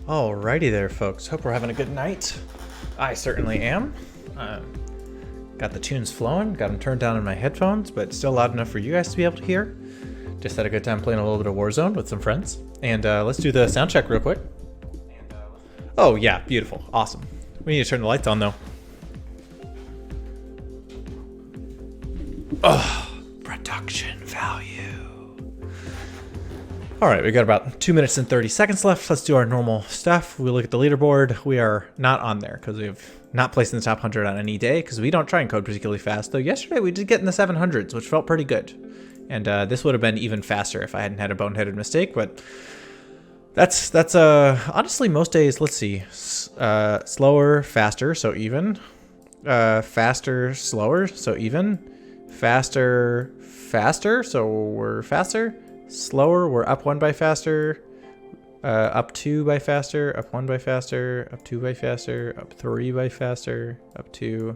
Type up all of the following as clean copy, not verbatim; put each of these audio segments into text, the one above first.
Alrighty there, folks. Hope we're having a good night. I certainly am. Got the tunes flowing, got them turned down in my headphones, but still loud enough for you guys to be able to hear. Just had a good time playing a little bit of Warzone with some friends. And let's do the sound check real quick. Oh yeah, beautiful, awesome. We need to turn the lights on though. Oh, production value. All right, we got about 2 minutes and 30 seconds left. Let's do our normal stuff. We look at the leaderboard. We are not on there because we have not placed in the top 100 on any day because we don't try and code particularly fast. Though yesterday we did get in the 700s, which felt pretty good. And this would have been even faster if I hadn't had a boneheaded mistake. But that's honestly most days. Let's see, slower, faster, so even. Faster, slower, so even. Faster, faster, so we're faster. Slower, we're up 1 by faster, up 2 by faster, up 1 by faster, up 2 by faster, up 3 by faster, up 2,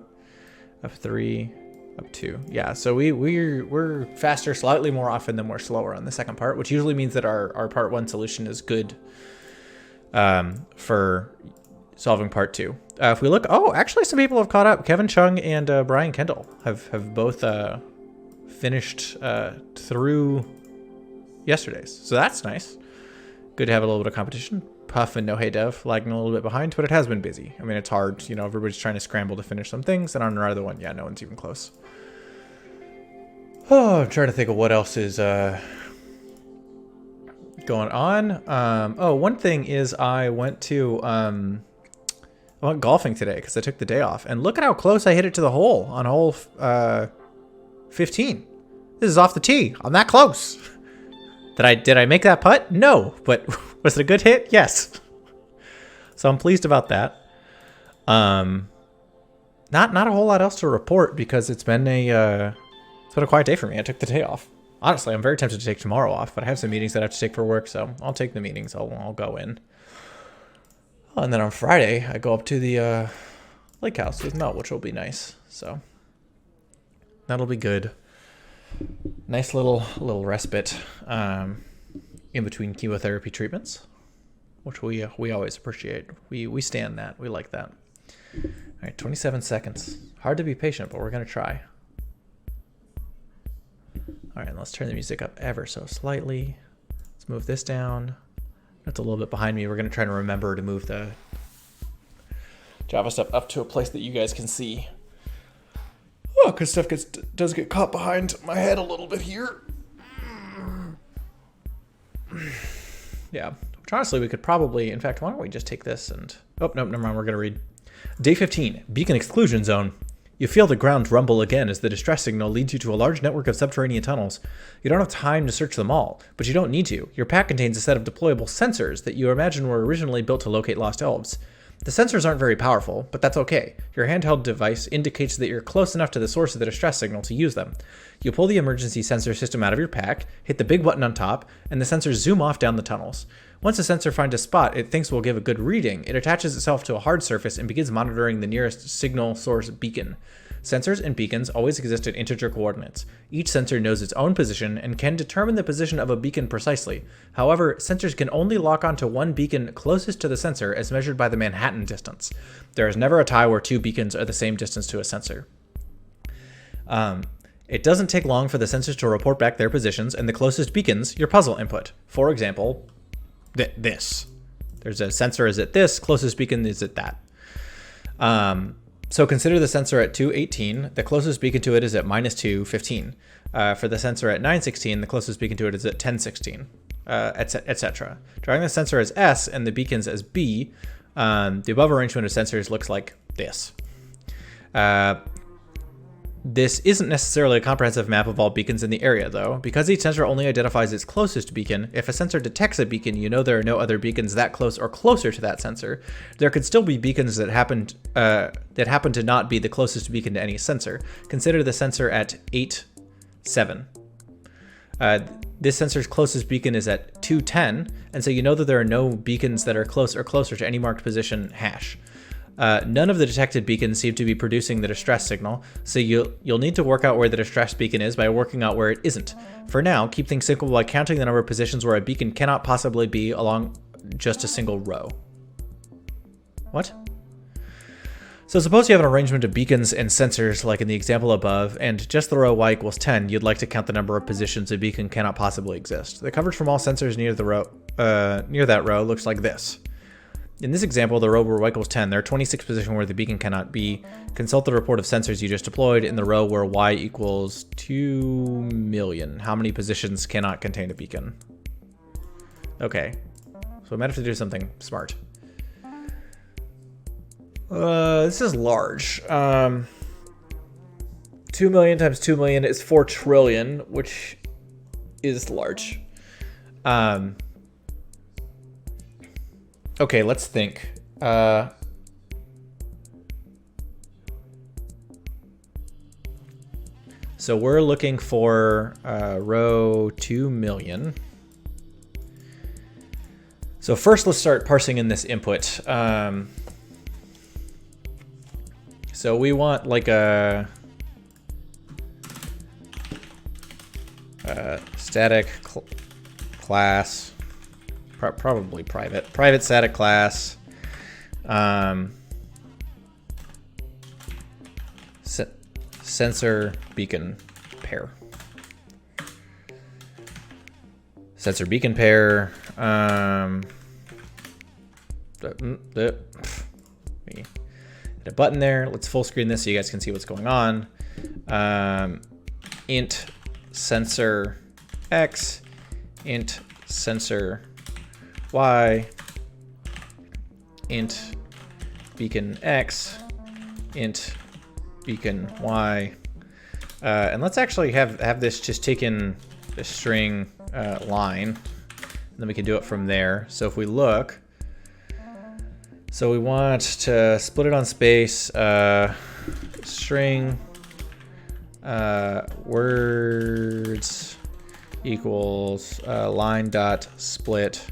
up 3, up 2. Yeah, so we're faster slightly more often than we're slower on the second part, which usually means that our part 1 solution is good for solving part 2. If we look, oh, actually some people have caught up. Kevin Chung and Brian Kendall have both finished through yesterday's, so that's nice. Good to have a little bit of competition. Puff and No Hey Dev lagging a little bit behind, but it has been busy. I mean, it's hard, you know, everybody's trying to scramble to finish some things, and on another one, yeah, no one's even close. Oh, I'm trying to think of what else is going on. Oh, one thing is I went golfing today because I took the day off, and look at how close I hit it to the hole on hole 15. This is off the tee. I'm that close. Did I make that putt? No, but was it a good hit? Yes. So I'm pleased about that. Not a whole lot else to report because it's been a quiet day for me. I took the day off. Honestly, I'm very tempted to take tomorrow off, but I have some meetings that I have to take for work, so I'll take the meetings. I'll go in. Oh, and then on Friday I go up to the lake house with Mel, which will be nice. So that'll be good. Nice little respite in between chemotherapy treatments, which we always appreciate. We stand that. We like that. All right, 27 seconds. Hard to be patient, but we're gonna try. All right, let's turn the music up ever so slightly. Let's move this down. That's a little bit behind me. We're gonna try to remember to move the Java stuff up to a place that you guys can see. Oh, because stuff does get caught behind my head a little bit here. Yeah, which honestly we could probably, in fact, why don't we just take this and, oh, no, never mind, we're going to read. Day 15, Beacon Exclusion Zone. You feel the ground rumble again as the distress signal leads you to a large network of subterranean tunnels. You don't have time to search them all, but you don't need to. Your pack contains a set of deployable sensors that you imagine were originally built to locate lost elves. The sensors aren't very powerful, but that's okay. Your handheld device indicates that you're close enough to the source of the distress signal to use them. You pull the emergency sensor system out of your pack, hit the big button on top, and the sensors zoom off down the tunnels. Once the sensor finds a spot it thinks will give a good reading, it attaches itself to a hard surface and begins monitoring the nearest signal source beacon. Sensors and beacons always exist at integer coordinates. Each sensor knows its own position and can determine the position of a beacon precisely. However, sensors can only lock onto one beacon closest to the sensor as measured by the Manhattan distance. There is never a tie where two beacons are the same distance to a sensor. It doesn't take long for the sensors to report back their positions and the closest beacons your puzzle input. For example, this. There's a sensor is at this, closest beacon is at that. So consider the sensor at 218, the closest beacon to it is at minus 215. For the sensor at 916, the closest beacon to it is at 1016, etc. Drawing the sensor as S and the beacons as B, the above arrangement of sensors looks like this. This isn't necessarily a comprehensive map of all beacons in the area, though. Because each sensor only identifies its closest beacon, if a sensor detects a beacon, you know there are no other beacons that close or closer to that sensor. There could still be beacons that happen to not be the closest beacon to any sensor. Consider the sensor at 8.7. This sensor's closest beacon is at 210, and so you know that there are no beacons that are close or closer to any marked position hash. None of the detected beacons seem to be producing the distress signal, so you'll need to work out where the distress beacon is by working out where it isn't. For now, keep things simple by counting the number of positions where a beacon cannot possibly be along just a single row. What? So suppose you have an arrangement of beacons and sensors like in the example above, and just the row y equals 10, you'd like to count the number of positions a beacon cannot possibly exist. The coverage from all sensors near the row, near that row looks like this. In this example, the row where y equals 10, there are 26 positions where the beacon cannot be. Consult the report of sensors you just deployed in the row where y equals 2 million. How many positions cannot contain a beacon? Okay, so we might have to do something smart. This is large. 2 million times 2 million is 4 trillion, which is large. Okay, let's think. So we're looking for row 2 million. So first, let's start parsing in this input. So we want like a static class, probably private static class, sensor beacon pair. Sensor beacon pair. Hit a button there. Let's full screen this so you guys can see what's going on. Int sensor X, int sensor Y, int beacon X, int beacon Y. And let's actually have this just take in a string line, and then we can do it from there. So if we look, so we want to split it on space, string words equals line dot split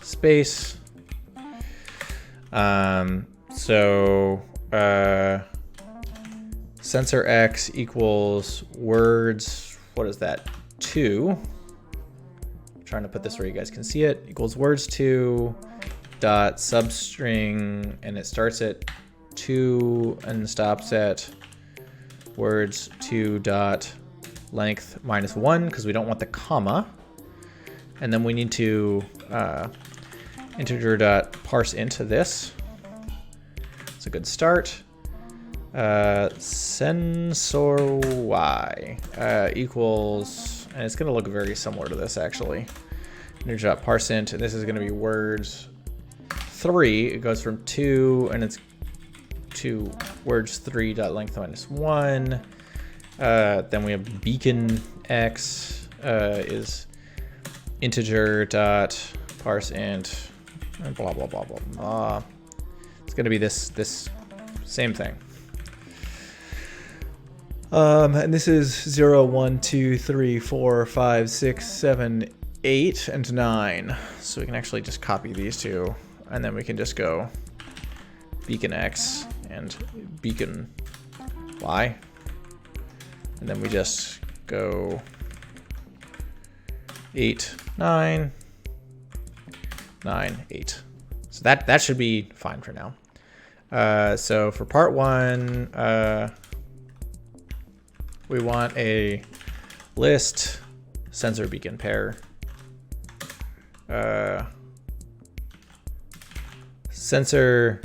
space. So sensor X equals words, what is that, 2. I'm trying to put this where you guys can see it, equals words 2 dot substring, and it starts at 2 and stops at words 2 dot length -1 because we don't want the comma, and then we need to integer dot parse into this. It's a good start. Sensor Y equals, and it's going to look very similar to this actually. Integer dot parse int, and this is going to be words 3. It goes from 2 and it's to words 3 dot length -1. Then we have beacon X is integer dot parse int, and blah blah blah blah blah. It's gonna be this same thing. And this is 0, 1, 2, 3, 4, 5, 6, 7, 8, and 9. So we can actually just copy these two. And then we can just go beacon X and beacon Y. And then we just go 8, 9, 9, 8. So that should be fine for now. So for part 1, we want a list sensor beacon pair. Sensor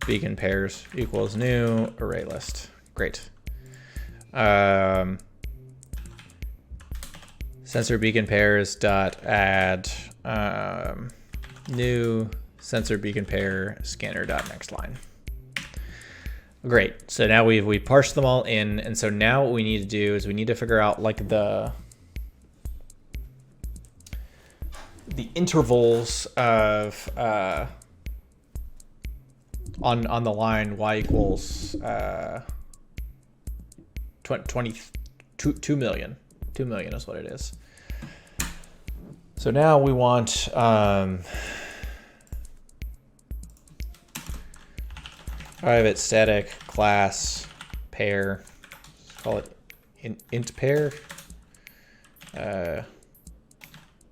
beacon pairs equals new array list. Great. Sensor beacon pairs dot add new sensor beacon pair scanner dot next line. Great. So now we parsed them all in, and so now what we need to do is we need to figure out like the intervals of on the line y equals 2 million. 2 million is what it is. So now we want private static class pair. Let's call it int pair.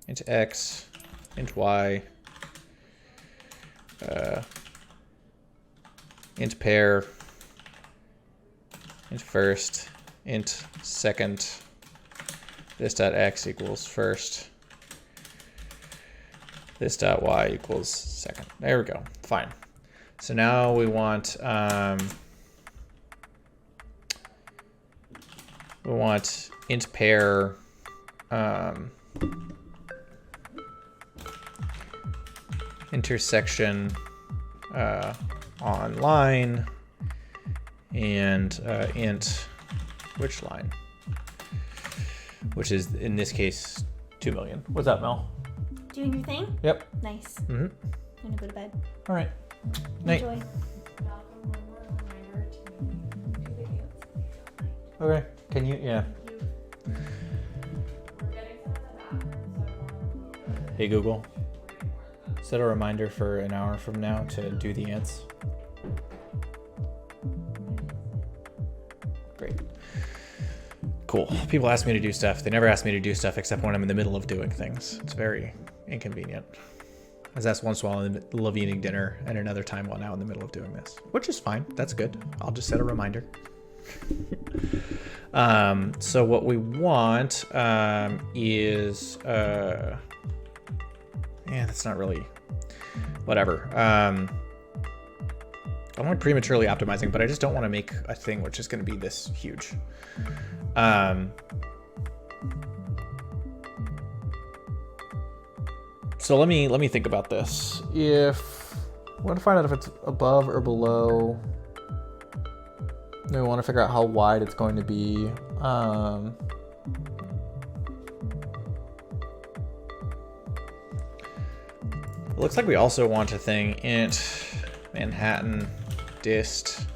Int x, int y, int pair, int first, int second, this dot x equals first, this dot y equals second. There we go. Fine. So now we want int pair intersection on line and int which line, which is in this case 2 million. What's up, Mel? Doing your thing? Yep. Nice. Mm-hmm. I'm gonna go to bed. All right. Night. Enjoy. Okay. Can you? Yeah. Hey Google, set a reminder for an hour from now to do the ants. Great. Cool. People ask me to do stuff. They never ask me to do stuff except when I'm in the middle of doing things. It's very inconvenient. I was asked once while in the middle of eating dinner and another time while now in the middle of doing this, which is fine. That's good. I'll just set a reminder. So what we want is, yeah, that's not really, whatever. I'm like prematurely optimizing, but I just don't want to make a thing which is going to be this huge. So let me think about this. I want to find out if it's above or below. Then we want to figure out how wide it's going to be. It looks like we also want a thing int Manhattan dist.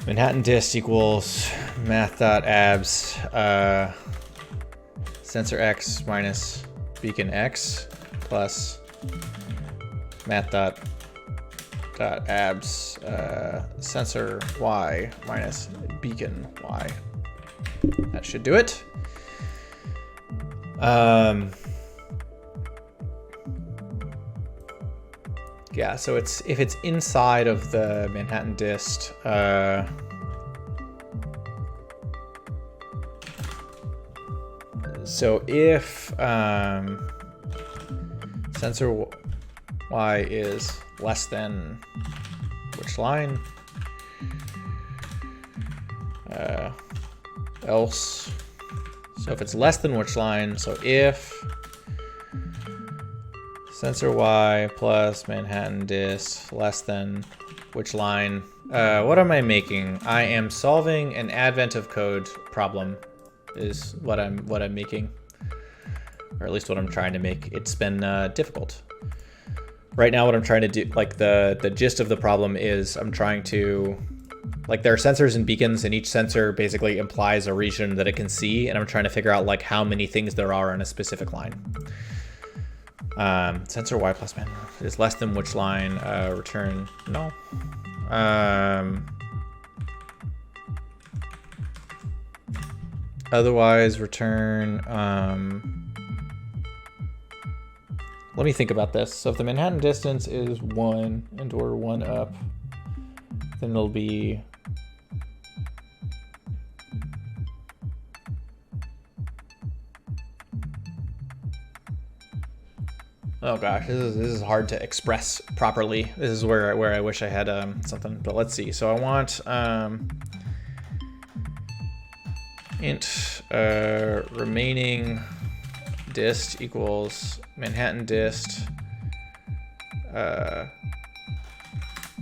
Manhattan dist equals math.abs sensor x minus beacon x plus math.abs sensor y minus beacon y. That should do it. Yeah, so if it's inside of the Manhattan dist, so if sensor y is less than which line, else, so if it's less than which line, so if sensor y plus Manhattan dist less than which line, what am I making? I am solving an advent of code problem is what I'm making, or at least what I'm trying to make. It's been difficult. Right now what I'm trying to do, like the gist of the problem is I'm trying to, like there are sensors and beacons and each sensor basically implies a region that it can see, and I'm trying to figure out like how many things there are on a specific line. Sensor y plus man is less than which line, return no. Otherwise return, let me think about this. So if the Manhattan distance is 1 and or 1 up, then it'll be oh gosh, this is hard to express properly. This is where I wish I had something, but let's see. So I want int remaining dist equals Manhattan dist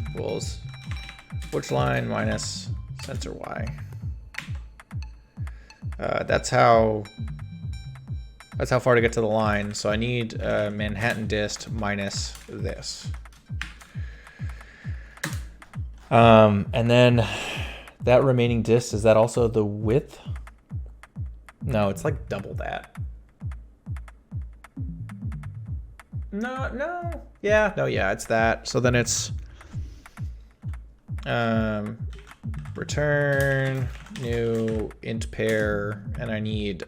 equals which line minus sensor y. That's how far to get to the line. So I need Manhattan dist minus this. And then that remaining dist, is that also the width? No, it's like double that. No. Yeah, it's that. So then it's return new int pair, and I need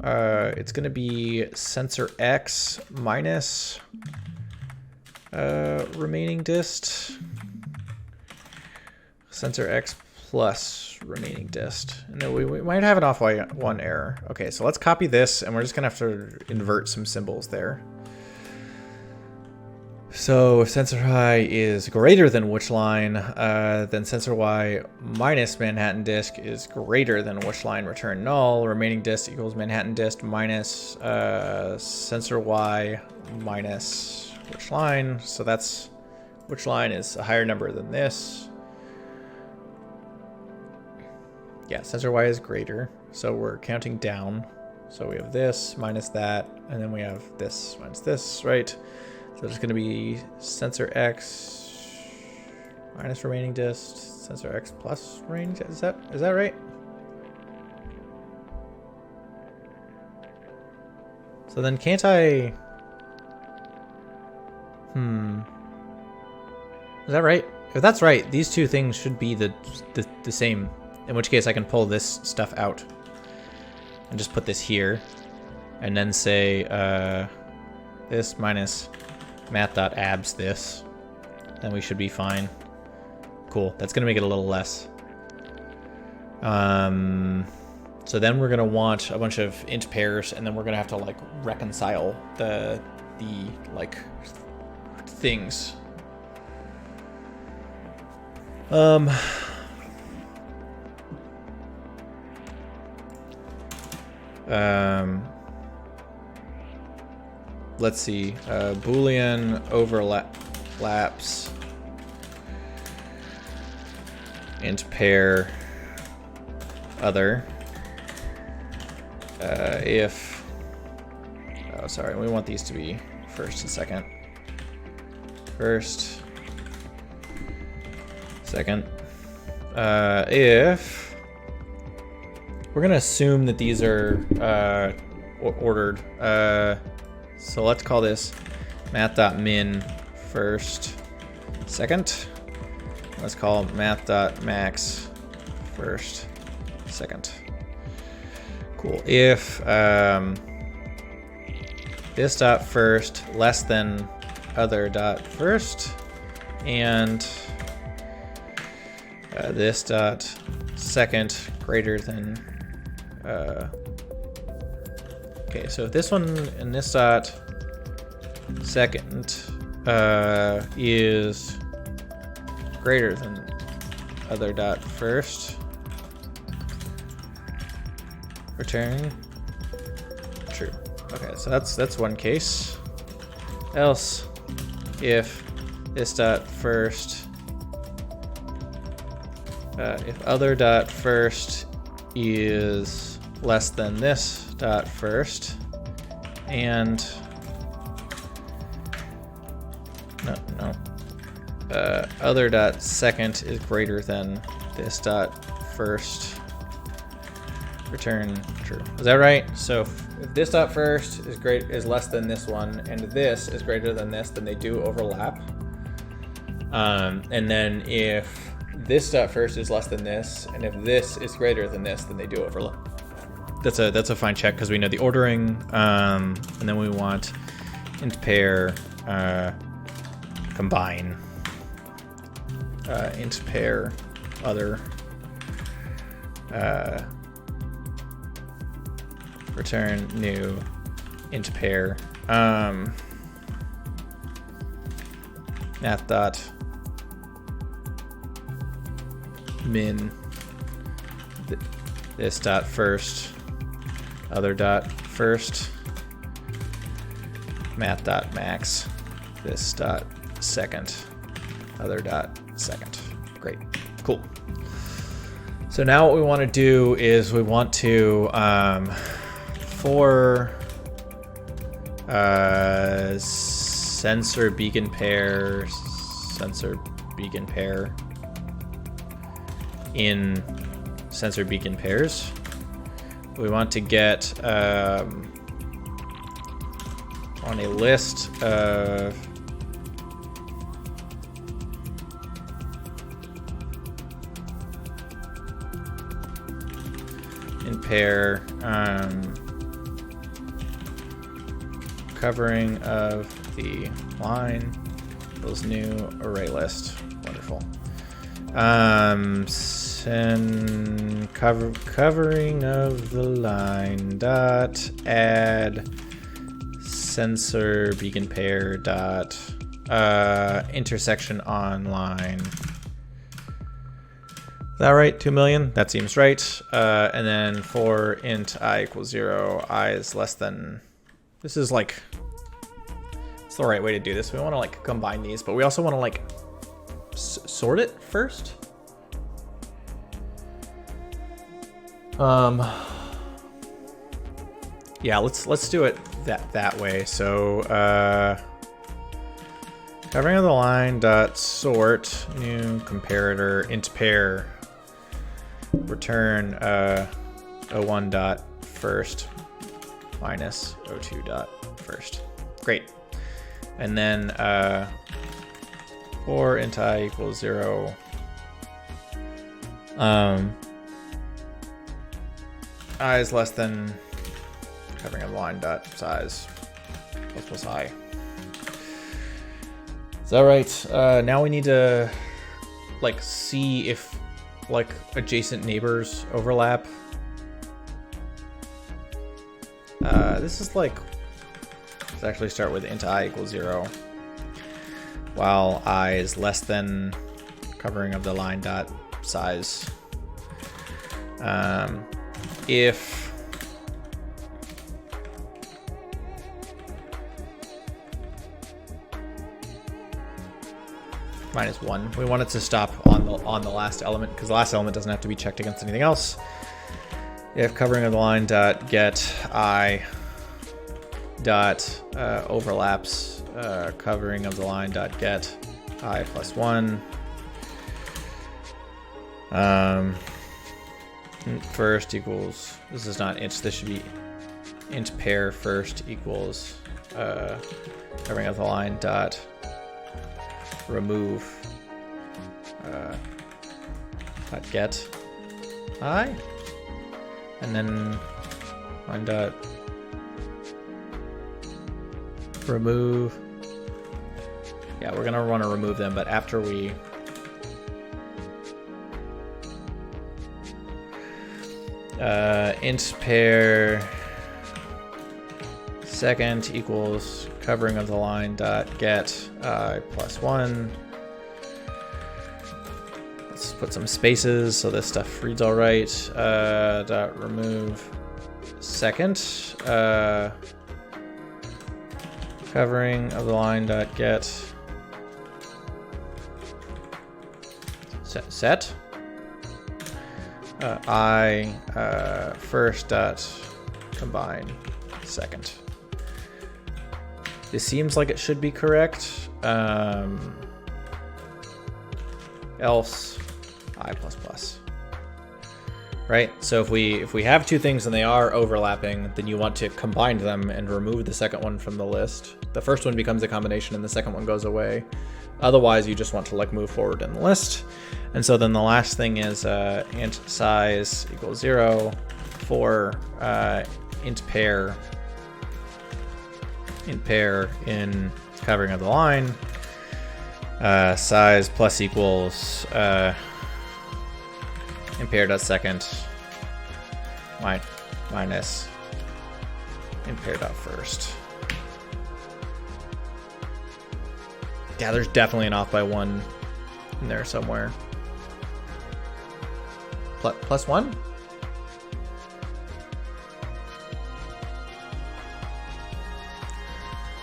it's going to be sensor X minus remaining dist. Sensor X plus remaining dist. And then we might have an off-one error. Okay, so let's copy this, and we're just going to have to invert some symbols there. So if sensor high is greater than which line, then sensor Y minus Manhattan disk is greater than which line, return null. Remaining disk equals Manhattan disk minus sensor Y minus which line. So that's which line is a higher number than this. Yeah, sensor Y is greater. So we're counting down. So we have this minus that, and then we have this minus this, right? So it's going to be sensor X minus remaining dist, sensor X plus remaining dist. Is that right? So then can't I? Is that right? If that's right, these two things should be the same. In which case I can pull this stuff out and just put this here, and then say this minus math.abs this, then we should be fine. Cool, that's gonna make it a little less. So then we're gonna want a bunch of int pairs, and then we're gonna have to like reconcile the like things. Let's see, Boolean overlaps int pair other if, oh sorry, we want these to be first and second. First, second. If we're gonna assume that these are ordered, so let's call this math.min first, second. Let's call math.max first, second. Cool. If this dot first less than other dot first, and this dot second greater than okay, so if this one and this dot second is greater than other dot first, return true. Okay, so that's one case. Else, if this dot first, if other dot first is less than this dot first, and other dot second is greater than this dot first, return true. Is that right? So if this dot first is less than this one, and this is greater than this, then they do overlap. And then if this dot first is less than this, and if this is greater than this, then they do overlap. That's a fine check because we know the ordering. And then we want int pair combine int pair other return new int pair math dot min this dot first other dot first math dot max this dot second other dot second. Great, cool. So now what we want to do is we want to for sensor beacon pair in sensor beacon pairs, we want to get on a list of in pair covering of the line equals new array list. Wonderful. Covering of the line dot add sensor beacon pair dot intersection on line. Is that right? 2 million? That seems right. And then for int I equals 0, I is less than. This is like, it's the right way to do this. We want to like combine these, but we also want to like sort it first. Yeah, let's do it that way. So covering of the line dot sort new comparator int pair return o1 dot first minus o2 dot first. Great. And then for int I equals 0, I is less than covering of the line dot size plus I. Is that right? Now we need to like see if like adjacent neighbors overlap. This is like, let's actually start with int I equals 0 while I is less than covering of the line dot size. If -1, we want it to stop on the last element because the last element doesn't have to be checked against anything else. If covering of the line dot get I dot overlaps covering of the line dot get I plus 1. First equals, this is not int, this should be int pair first equals covering of the line dot remove dot get I, and then line dot remove. Yeah, we're gonna want to remove them, but after we int pair second equals covering of the line dot get I plus 1. Let's put some spaces so this stuff reads all right. Dot remove second covering of the line dot get set I first dot combine second. This seems like it should be correct. Else I plus plus. Right? So if we have two things and they are overlapping, then you want to combine them and remove the second one from the list. The first one becomes a combination and the second one goes away. Otherwise, you just want to like move forward in the list. And so then the last thing is int size equals 0 for int pair in covering of the line. Size plus equals int pair dot second minus int pair dot first. Yeah, there's definitely an off by 1 in there somewhere. Plus 1?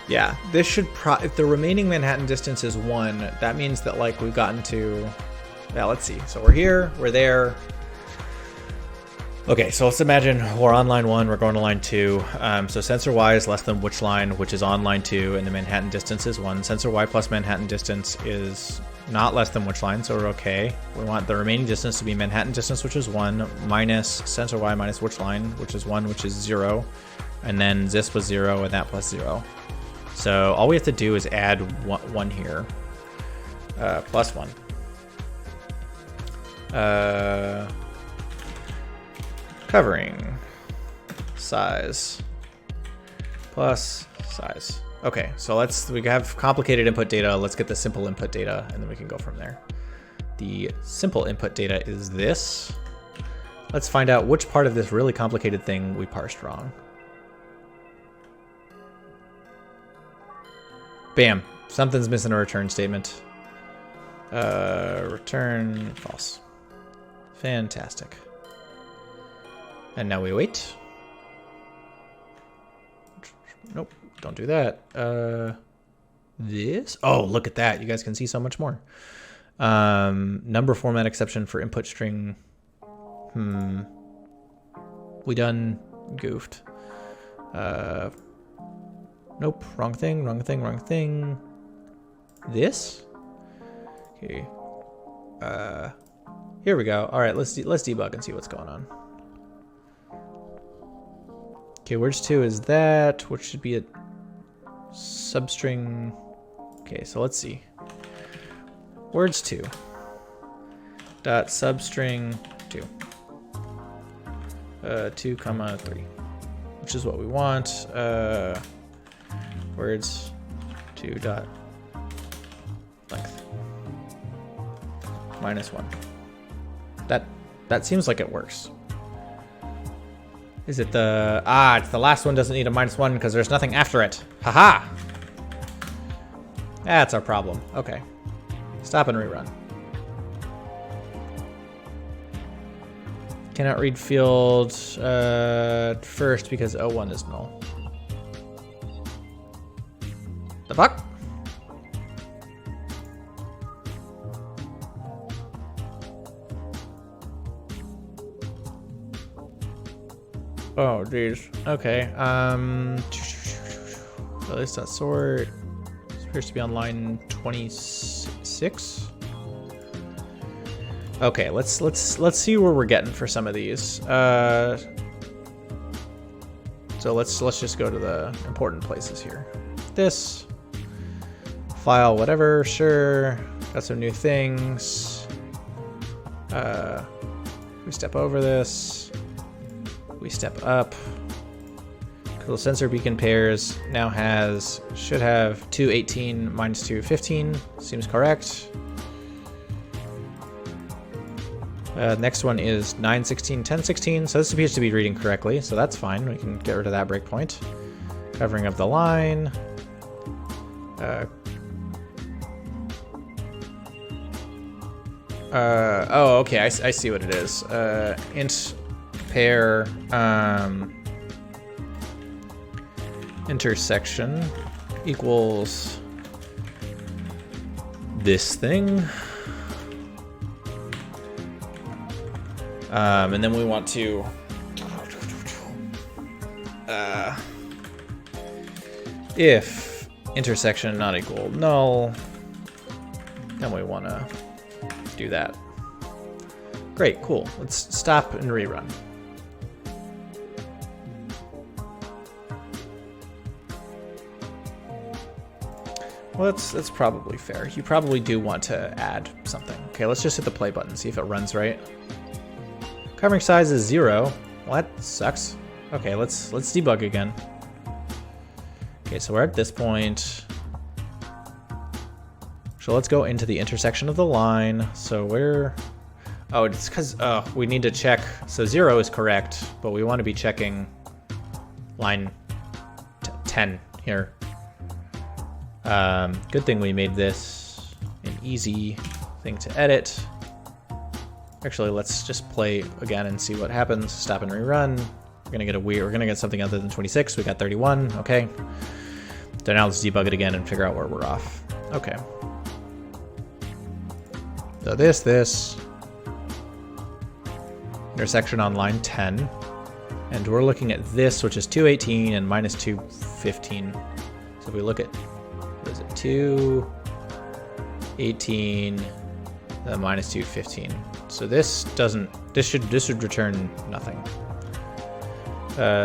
Yeah, this should if the remaining Manhattan distance is 1, that means that like we've gotten to, yeah, let's see. So we're here, we're there. Okay, so let's imagine we're on line 1, we're going to line 2. So sensor Y is less than which line, which is on line 2, and the Manhattan distance is 1. Sensor Y plus Manhattan distance is not less than which line, so we're okay. We want the remaining distance to be Manhattan distance, which is 1, minus sensor Y minus which line, which is 1, which is 0. And then this was 0 and that plus 0. So all we have to do is add 1 here, plus 1. Covering size plus size. Okay, so we have complicated input data. Let's get the simple input data, and then we can go from there. The simple input data is this. Let's find out which part of this really complicated thing we parsed wrong. Bam, something's missing a return statement. Return false. Fantastic. And now we wait. Nope, don't do that. This? Oh, look at that. You guys can see so much more. Number format exception for input string. We done goofed. Nope, wrong thing, wrong thing, wrong thing. This? Okay. Here we go. All right, let's debug and see what's going on. Okay, words 2 is that, which should be a substring. Okay, so let's see. Words 2 dot substring 2. 2 comma 3, which is what we want. Words 2 dot length -1. That seems like it works. Is it the... it's the last one doesn't need a -1 because there's nothing after it. Haha! That's our problem. Okay. Stop and rerun. Cannot read field first because O1 is null. The fuck? Oh, geez. Okay. So this dot sort appears to be on line 26. Okay, let's see where we're getting for some of these. So let's just go to the important places here. This file, whatever, sure. Got some new things. We step over this. We step up. Cool, sensor beacon pairs now should have 218 minus 215. Seems correct. Next one is 916, 1016. So this appears to be reading correctly, so that's fine. We can get rid of that breakpoint. Covering up the line. Oh, okay, I see what it is. Int pair intersection equals this thing. And then we want to if intersection not equal null, then we want to do that. Great, cool. Let's stop and rerun. Well, that's probably fair. You probably do want to add something. Okay, let's just hit the play button, see if it runs right. Covering size is 0. Well, that sucks. Okay, let's debug again. Okay, so we're at this point. So let's go into the intersection of the line. So we're... Oh, it's because we need to check. So 0 is correct, but we want to be checking line 10 here. Good thing we made this an easy thing to edit. Actually, let's just play again and see what happens. Stop and rerun. We're gonna get something other than 26. We got 31. Okay. So now let's debug it again and figure out where we're off. Okay. So this intersection on line 10, and we're looking at this, which is 218 and minus 215. So if we look at, what is it, 218, minus 215. So this should return nothing.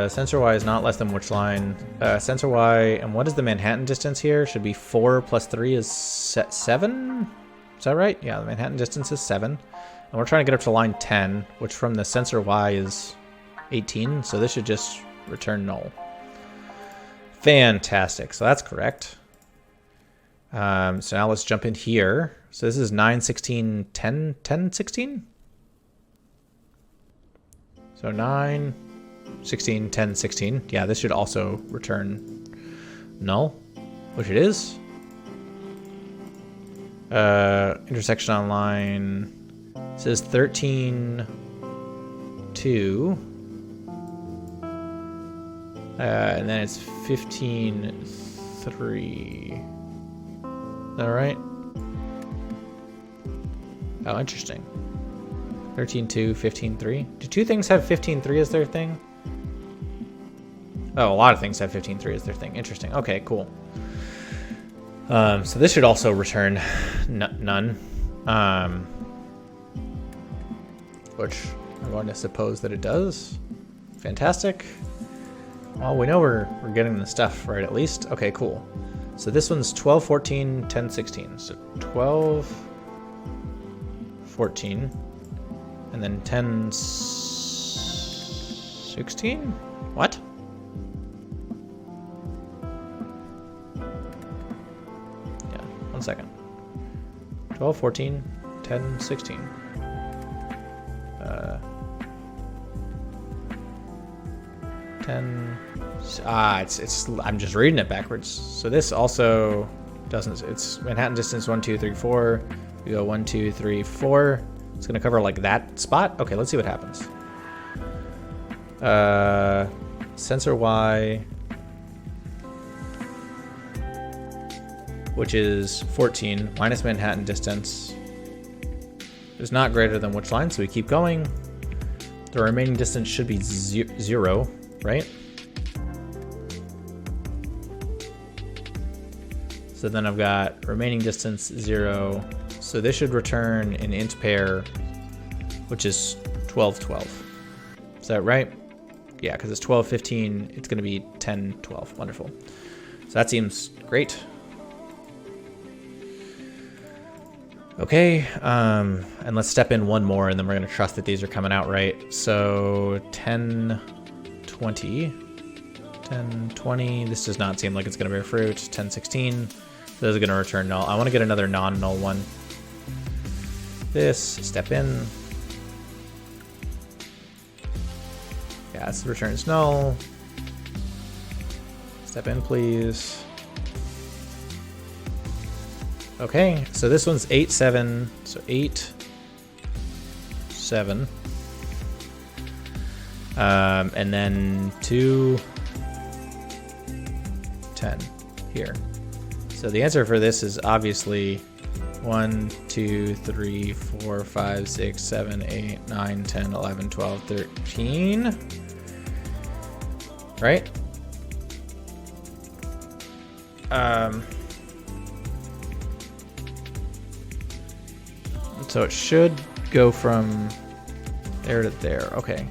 Sensor Y is not less than which line? Sensor Y, and what is the Manhattan distance here? Should be 4 plus 3 is 7? Is that right? Yeah, the Manhattan distance is 7. And we're trying to get up to line 10, which from the sensor Y is 18, so this should just return null. Fantastic. So that's correct. So now let's jump in here. So this is 9, 16, 10, 10, 16? So 9, 16, 10, 16. Yeah, this should also return null, which it is. Intersection on line says 13, 2. And then it's 15, 3. Is that right? Oh, interesting. 13, 2, 15, 3. Do two things have 15, 3 as their thing? Oh, a lot of things have 15, 3 as their thing. Interesting. Okay, cool. So this should also return none. Which I'm going to suppose that it does. Fantastic. Well, we know we're getting the stuff right at least. Okay, cool. So this one's 12, 14, 10, 16. So 12, 14, and then 10, 16? What? Yeah, 1 second. 12, 14, 10, 16. 10. It's I'm just reading it backwards. So this also doesn't. It's Manhattan distance 1, 2, 3, 4. We go 1, 2, 3, 4. It's gonna cover like that spot. Okay, let's see what happens. Sensor Y, which is 14 minus Manhattan distance, is not greater than which line? So we keep going. The remaining distance should be 0. Right? So then I've got remaining distance 0. So this should return an int pair, which is 12, 12. Is that right? Yeah, because it's 12, 15. It's going to be 10, 12. Wonderful. So that seems great. Okay, and let's step in one more, and then we're going to trust that these are coming out right. So 10, 20, 10, 20, this does not seem like it's going to bear fruit. 10, 16, those are going to return null. I want to get another non-null one. This, step in. Yeah, this returns null. Step in, please. Okay, so this one's 8, 7, so 8, 7. And then 2, 10 here. So the answer for this is obviously 1, 2, 3, 4, 5, 6, 7, 8, 9, 10, 11, 12, 13. Right? So it should go from there to there. Okay.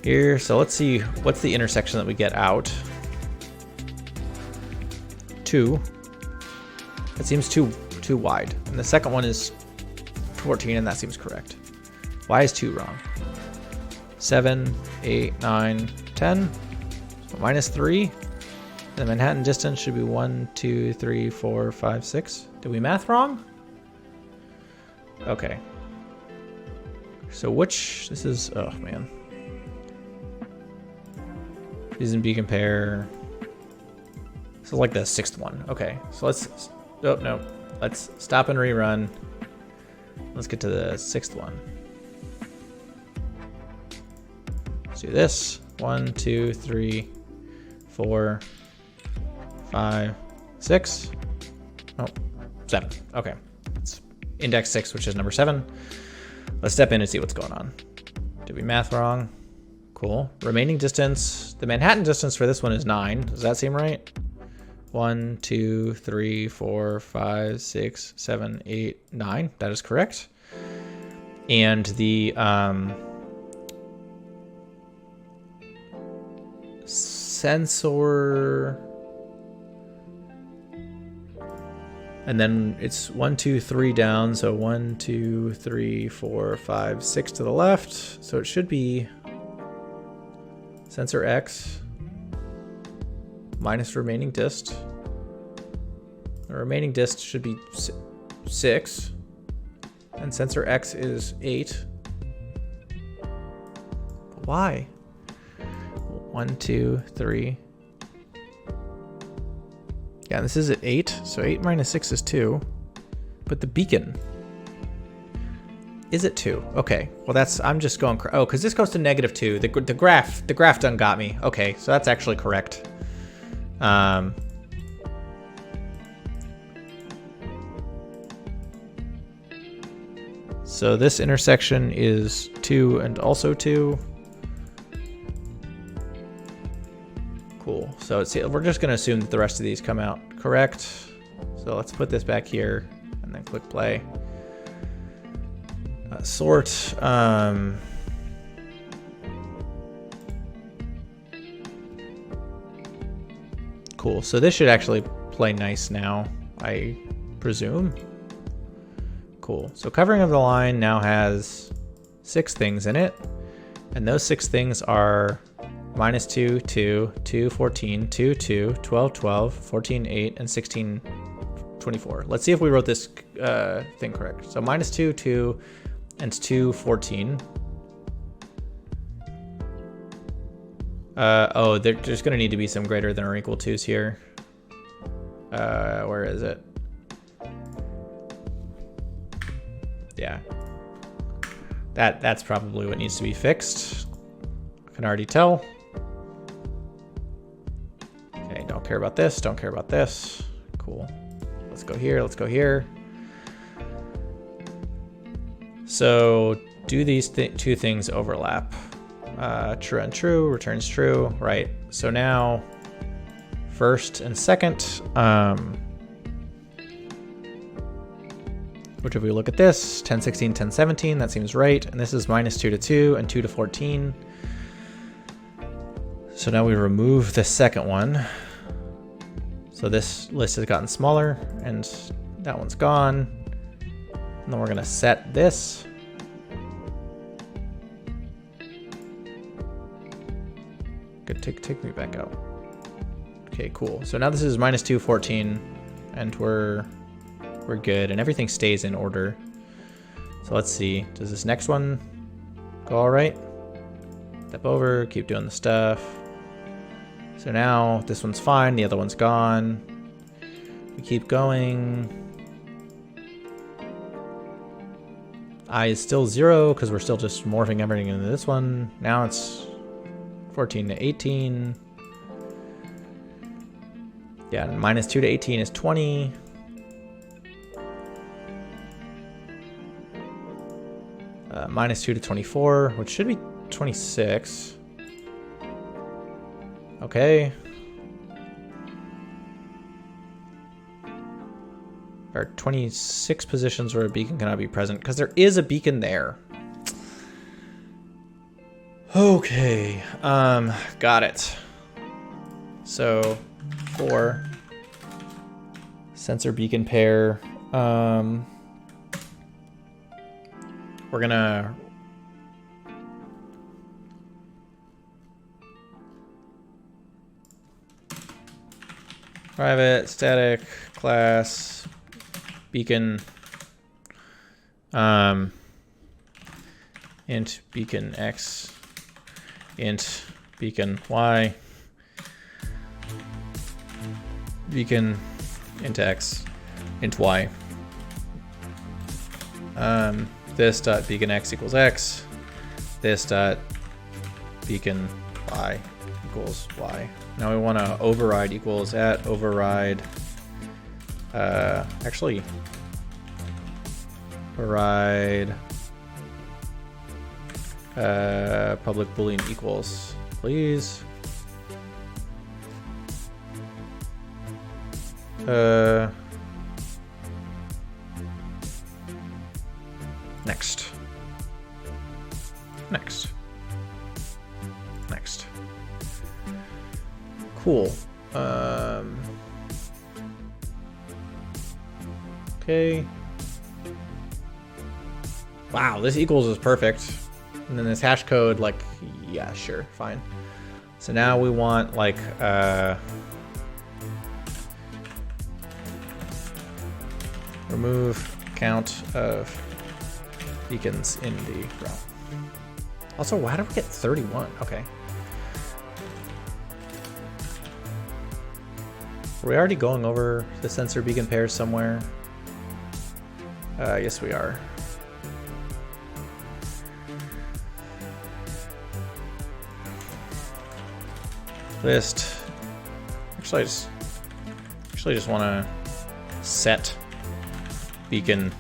Here, so let's see, what's the intersection that we get out? 2. That seems too wide. And the second one is 14, and that seems correct. Why is 2 wrong? 7, 8, 9, 10. So minus 3. The Manhattan distance should be 1, 2, 3, 4, 5, 6. Did we math wrong? Okay. So which, this is, oh man. These in B compare. This is like the 6th one. Okay, so let's, oh no. Let's stop and rerun. Let's get to the 6th one. Let's do this. 1, 2, 3, 4, 5, 6. Oh, 7. Okay. It's index 6, which is number 7. Let's step in and see what's going on. Did we math wrong? Cool. Remaining distance. The Manhattan distance for this one is 9. Does that seem right? 1, 2, 3, 4, 5, 6, 7, 8, 9. That is correct. And the sensor, and then it's 1, 2, 3 down. So 1, 2, 3, 4, 5, 6 to the left. So it should be sensor X minus remaining dist. The remaining dist should be 6. And sensor X is 8. Why? 1, 2, 3. Yeah, this is at 8. So 8 minus 6 is 2. But the beacon is it 2? Okay. Well, that's, I'm just going, oh, because this goes to -2. The graph done got me. Okay, so that's actually correct. So this intersection is 2 and also 2. Cool. So we're just going to assume that the rest of these come out correct. So let's put this back here and then click play. Sort. Cool. So this should actually play nice now, I presume. Cool. So covering of the line now has 6 things in it. And those 6 things are -2, 2, 2, 14, 2, 2, 12, 12, 14, 8, and 16, 24. Let's see if we wrote this thing correct. So -2, 2, and 2, 14. Oh, there's going to need to be some greater than or equal to's here. Where is it? Yeah. That's probably what needs to be fixed. I can already tell. Okay, don't care about this, don't care about this. Cool. Let's go here, let's go here. So do these two things overlap? True and true, returns true, right? So now first and second, which if we look at this, 10, 16, 10, 17, that seems right. And this is -2 to 2 and 2 to 14. So now we remove the second one. So this list has gotten smaller and that one's gone. And then we're gonna set this. Good, take me back out. Okay, cool. So now this is -2, 14, and we're good, and everything stays in order. So let's see, does this next one go all right? Step over, keep doing the stuff. So now this one's fine, the other one's gone. We keep going. I is still 0 because we're still just morphing everything into this one. Now it's 14 to 18. Yeah, -2 to 18 is 20. -2 to 24, which should be 26. Okay. There are 26 positions where a beacon cannot be present, because there is a beacon there. Okay, got it. So 4 sensor beacon pair. We're gonna private static class beacon int beacon x int beacon y beacon int x int y. This dot beacon x equals x. This dot beacon y equals y. Now we want to override equals at override. Actually, override public boolean equals, please. Next. Next. Next. Cool. Okay. Wow, this equals is perfect. And then this hash code, like, yeah, sure, fine. So now we want like remove count of beacons in the row. Also, why did we get 31? Okay. Were we already going over the sensor beacon pairs somewhere? Yes, we are. List. Actually, I just want to set beacon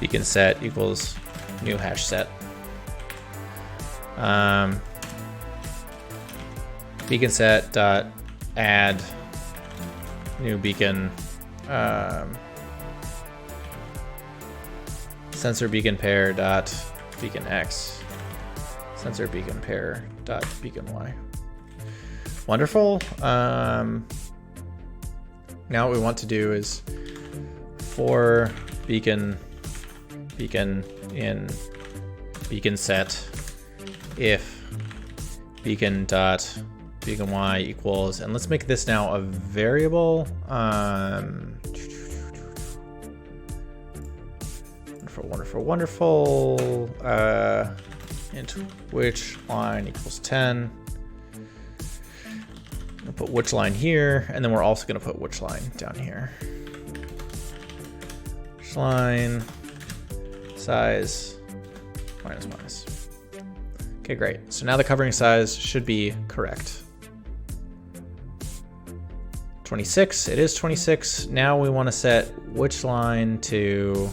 beacon set equals new hash set. Beacon set dot add new beacon sensor beacon pair dot beacon x sensor beacon pair dot beacon y. Wonderful. Now what we want to do is for beacon in beacon set if beacon dot beacon y equals, and let's make this now a variable. Wonderful. Int which line equals 10. We'll put which line here, and then we're also going to put which line down here. Which line size minus. Okay, great. So now the covering size should be correct. 26. It is 26. Now we want to set which line to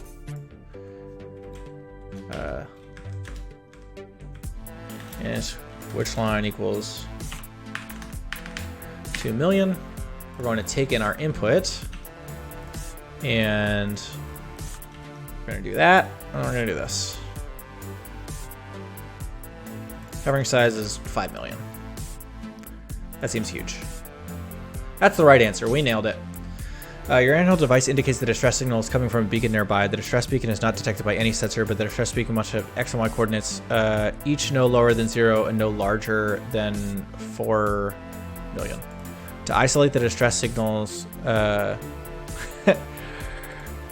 and which line equals 2 million. We're going to take in our input and we're going to do that, and we're going to do this. Covering size is 5 million. That seems huge. That's the right answer. We nailed it. Your handheld device indicates the distress signal is coming from a beacon nearby. The distress beacon is not detected by any sensor, but the distress beacon must have X and Y coordinates, each no lower than 0 and no larger than 4 million. To isolate the distress signals,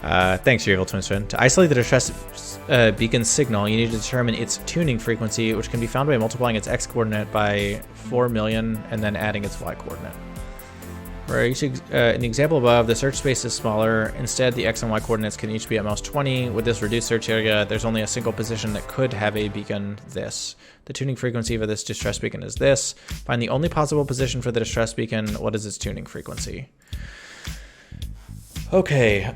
thanks, Jiggle Twinspin. To isolate the distress beacon signal, you need to determine its tuning frequency, which can be found by multiplying its X coordinate by 4 million and then adding its Y coordinate. For each, in the example above, the search space is smaller. Instead, the X and Y coordinates can each be at most 20. With this reduced search area, there's only a single position that could have a beacon, this. The tuning frequency for this distress beacon is this. Find the only possible position for the distress beacon. What is its tuning frequency? Okay,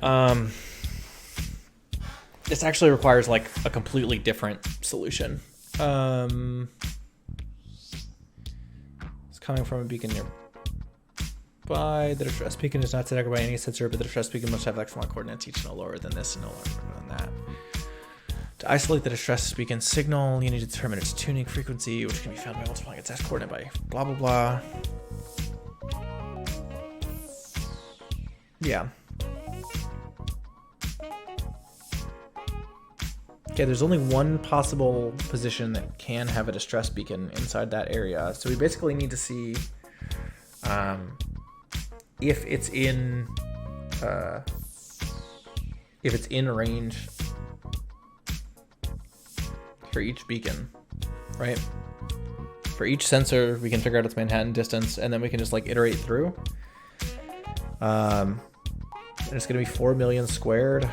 this actually requires like a completely different solution. It's coming from a beacon nearby. The distress beacon is not detected by any sensor, but the distress beacon must have X and Y coordinates each no lower than this and no lower than that. To isolate the distress beacon signal, you need to determine its tuning frequency, which can be found by multiplying its X coordinate by blah blah blah. Yeah. Okay, there's only one possible position that can have a distress beacon inside that area. So we basically need to see if it's in range for each beacon, right? For each sensor, we can figure out its Manhattan distance, and then we can just like iterate through. And it's gonna be 4 million squared,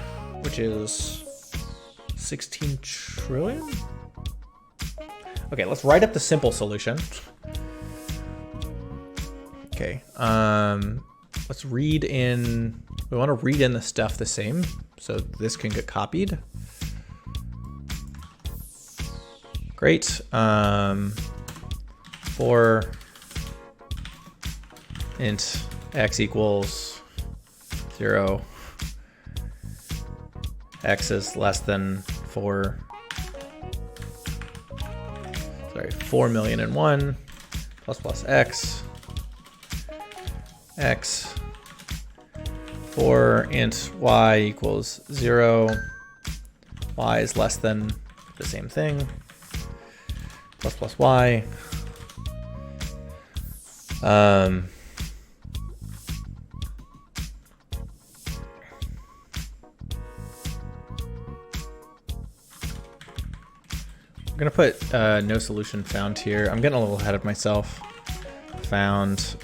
which is 16 trillion? Okay, let's write up the simple solution. Okay, let's read in, we want to read in the stuff the same, so this can get copied. Great. For int x equals 0, x is less than 4 million plus x for int y equals 0, y is less than the same thing, plus y. I'm gonna put no solution found here. I'm getting a little ahead of myself. Found.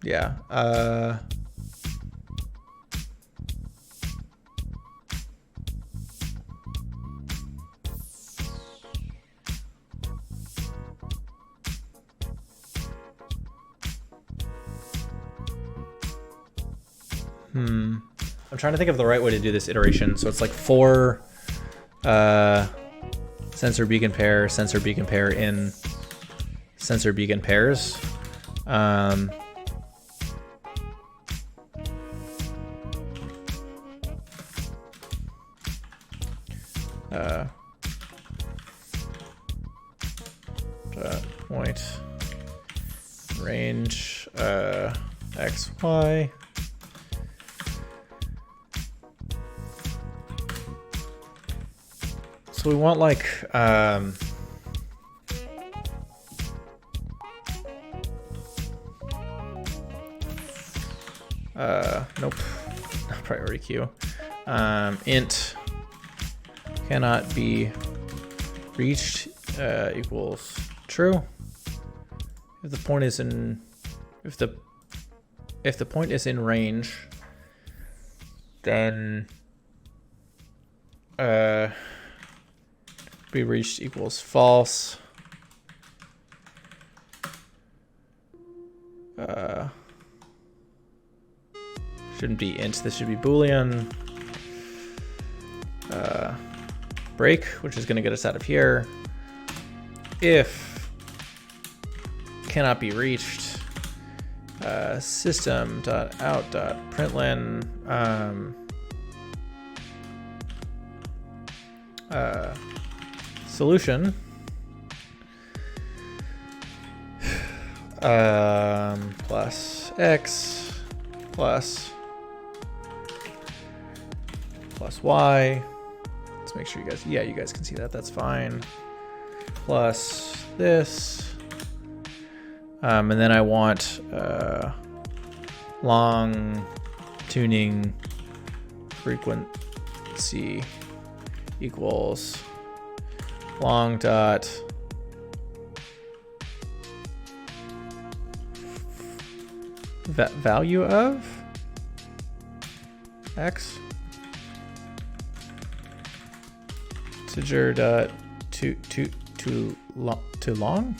Yeah. I'm trying to think of the right way to do this iteration. So it's like 4 sensor beacon pair in sensor beacon pairs. Point range x, y. So we want like nope, not priority queue. Int cannot be reached equals true. If the point is in if the point is in range, then be reached equals false. Shouldn't be int, this should be boolean. Break, which is going to get us out of here. If cannot be reached, system.out.println solution plus x plus y. Let's make sure you guys, yeah, you guys can see that. That's fine. Plus this, and then I want long tuning frequency equals long dot value of x integer dot too long.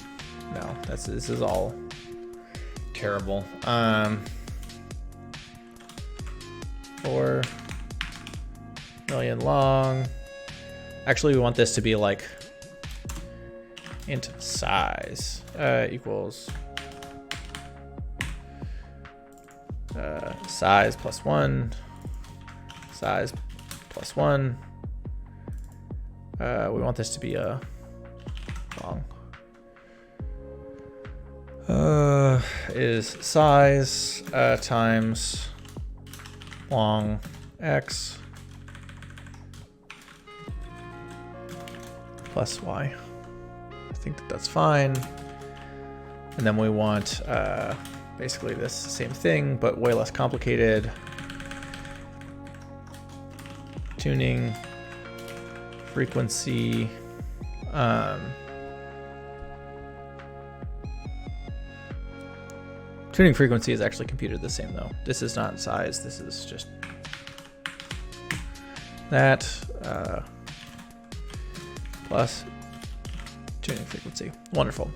No, this is all terrible. 4 million long. Actually, we want this to be like int size equals size plus 1, size plus 1. We want this to be a long. Is size times long x plus y. I think that's fine. And then we want basically this same thing, but way less complicated. Tuning frequency. Tuning frequency is actually computed the same though. This is not size, this is just that plus tuning frequency. Wonderful.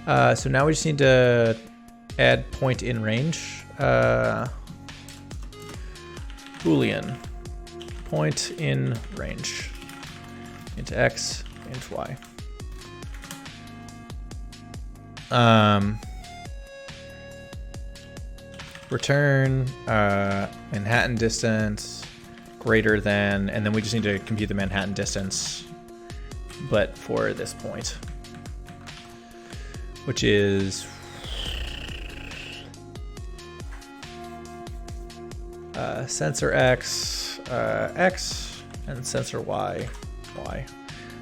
So now we just need to add point in range. Boolean point in range into x, into y. Return Manhattan distance greater than, and then we just need to compute the Manhattan distance, but for this point, which is sensor x, x, and sensor y, y.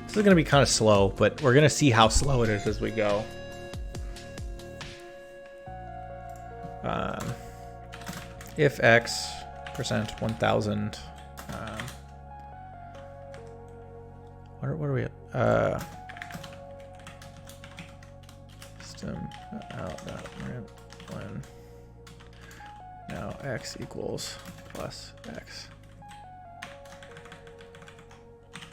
This is going to be kind of slow, but we're going to see how slow it is as we go. If x percent 1000, what are we at? System out that when now x equals plus x.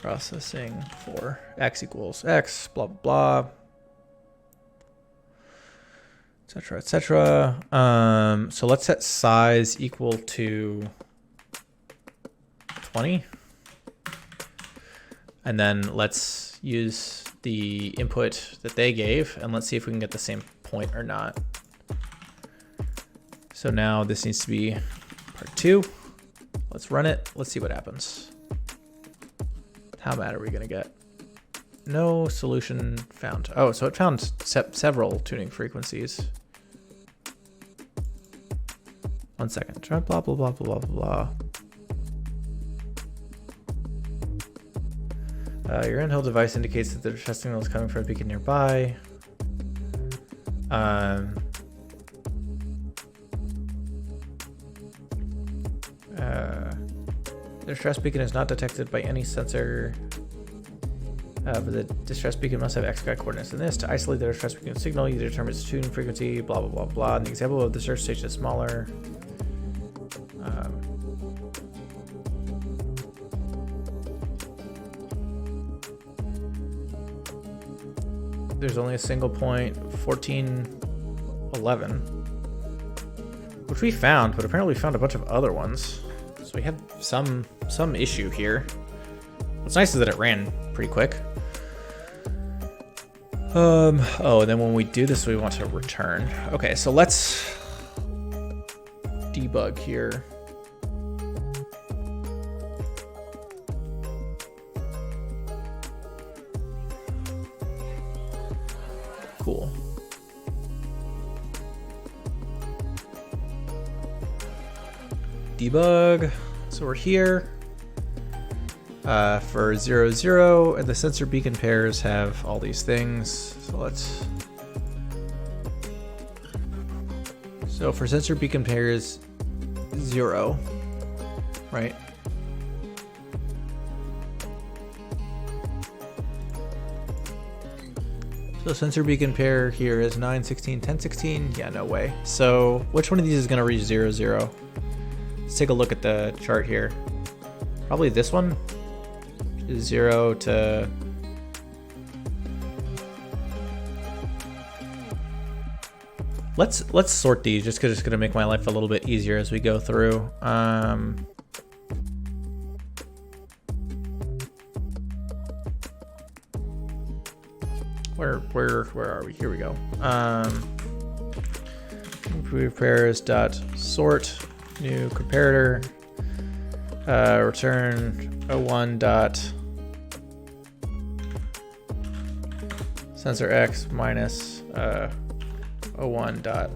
Processing for x equals x, blah, blah, blah, et cetera, et cetera. So let's set size equal to 20. And then let's use the input that they gave, and let's see if we can get the same point or not. So now this needs to be part 2. Let's run it. Let's see what happens. How mad are we going to get? No solution found. Oh, so it found several tuning frequencies. 1 second. Try blah, blah, blah, blah, blah, blah. Your handheld device indicates that the distress signal is coming from a beacon nearby. The distress beacon is not detected by any sensor, but the distress beacon must have x-sky coordinates in this. To isolate the distress beacon signal, you determine its tuning frequency, blah, blah, blah, blah. And the example of the search station is smaller. There's only a single point, 1411, which we found, but apparently we found a bunch of other ones. So we had some issue here. What's nice is that it ran pretty quick. Oh, and then when we do this, we want to return. Okay, so let's debug here. Cool. Debug. So we're here for 0, 0, and the sensor beacon pairs have all these things. So let's. So for sensor beacon pairs 0, right? So sensor beacon pair here is 9, 16, 10, 16. Yeah, no way. So which one of these is going to reach 0, 0? Let's take a look at the chart here. Probably this one is 0 to... Let's sort these just because it's going to make my life a little bit easier as we go through. Where are we? Here we go. Improve pairs dot sort new comparator. Return 01 dot sensor X minus 01 dot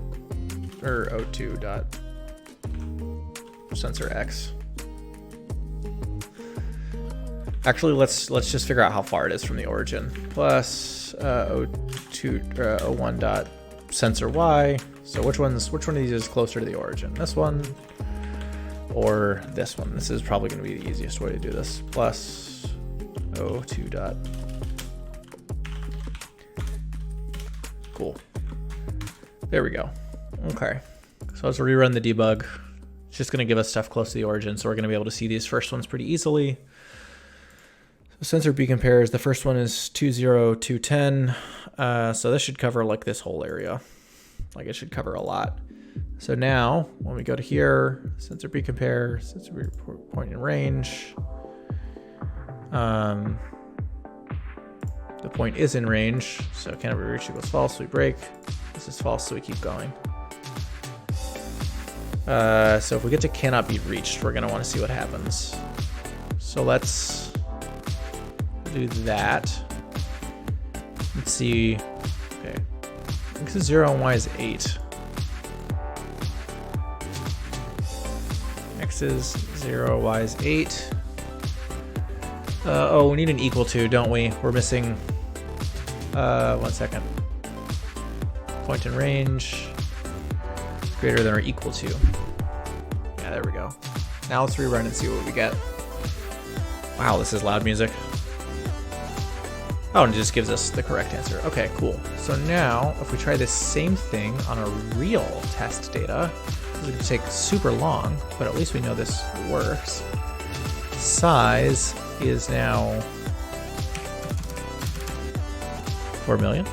or 02 dot sensor X. Actually, let's just figure out how far it is from the origin. Plus 01 dot sensor Y. So which one of these is closer to the origin? This one or this one? This is probably going to be the easiest way to do this. Plus 02 dot. Cool. There we go. Okay. So let's rerun the debug. It's just going to give us stuff close to the origin, so we're going to be able to see these first ones pretty easily. So sensor beacon pairs, the first one is 20, 210. So this should cover like this whole area. Like it should cover a lot. So now when we go to here, sensor beacon pair, sensor point in range. The point is in range, so cannot be reached equals false, so we break. This is false, so we keep going. So if we get to cannot be reached, we're gonna want to see what happens. So let's do that. Let's see. Okay, X is 0 and Y is 8. X is 0, Y is 8. Oh, we need an equal to, don't we? We're missing. 1 second. Point in range. greater than or equal to. Yeah, there we go. Now let's rerun and see what we get. Wow, this is loud music. Oh, and it just gives us the correct answer. Okay, cool. So now, if we try this same thing on a real test data, this is going to take super long, but at least we know this works. Size is now 4 million.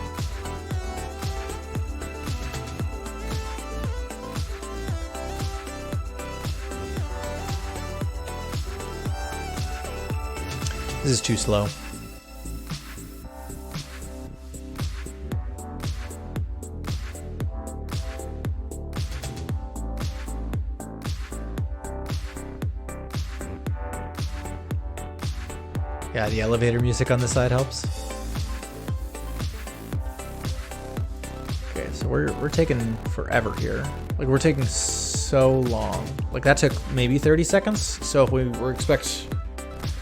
This is too slow. Yeah, the elevator music on the side helps. Okay, so we're taking forever here. Like, we're taking so long. Like, that took maybe 30 seconds. So if we expect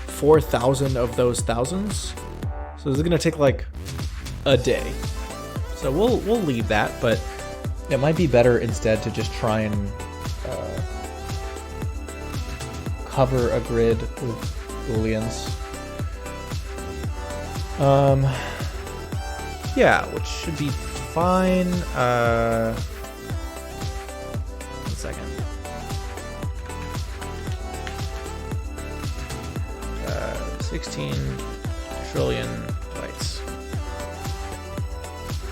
4,000 of those thousands, so this is gonna take like a day. So we'll leave that, but it might be better instead to just try and cover a grid with booleans. Yeah, which should be fine. 1 second. 16 trillion bytes.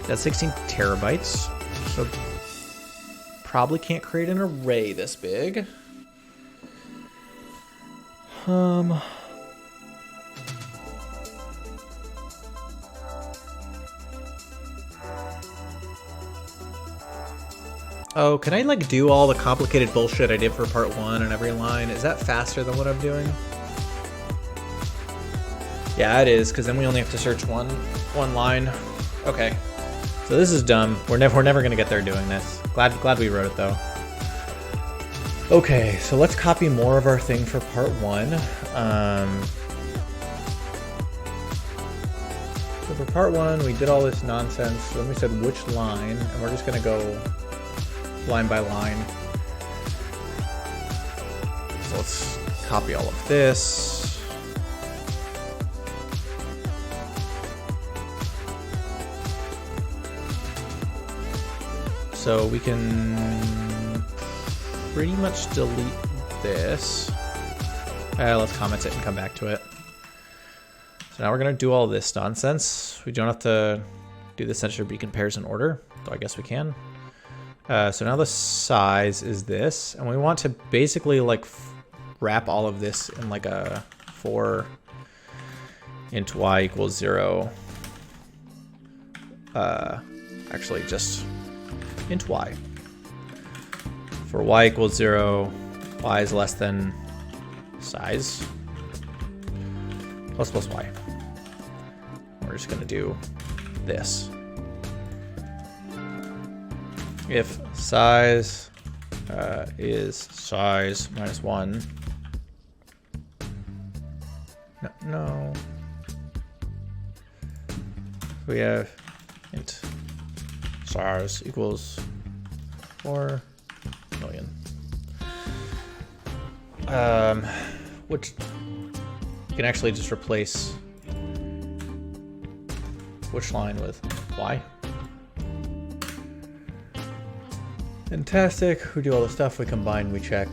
That's 16 terabytes. So probably can't create an array this big. Oh, can I like do all the complicated bullshit I did for part 1 and every line? Is that faster than what I'm doing? Yeah, it is, because then we only have to search one line. Okay, so this is dumb. We're never gonna get there doing this. Glad we wrote it though. Okay, so let's copy more of our thing for part 1. So for part 1, we did all this nonsense. Then we said which line, and we're just gonna go line by line. So let's copy all of this. So we can pretty much delete this. Let's comment it and come back to it. So now we're gonna do all this nonsense. We don't have to do the center beacon pairs in order, though I guess we can. So now the size is this, and we want to basically like wrap all of this in like a for int y equals 0. Actually just int y. For y equals 0, y is less than size plus y. We're just gonna do this. If size is size minus 1. No. We have int size equals 4 million. Which you can actually just replace which line with y. Fantastic. We do all the stuff, we combine, we check.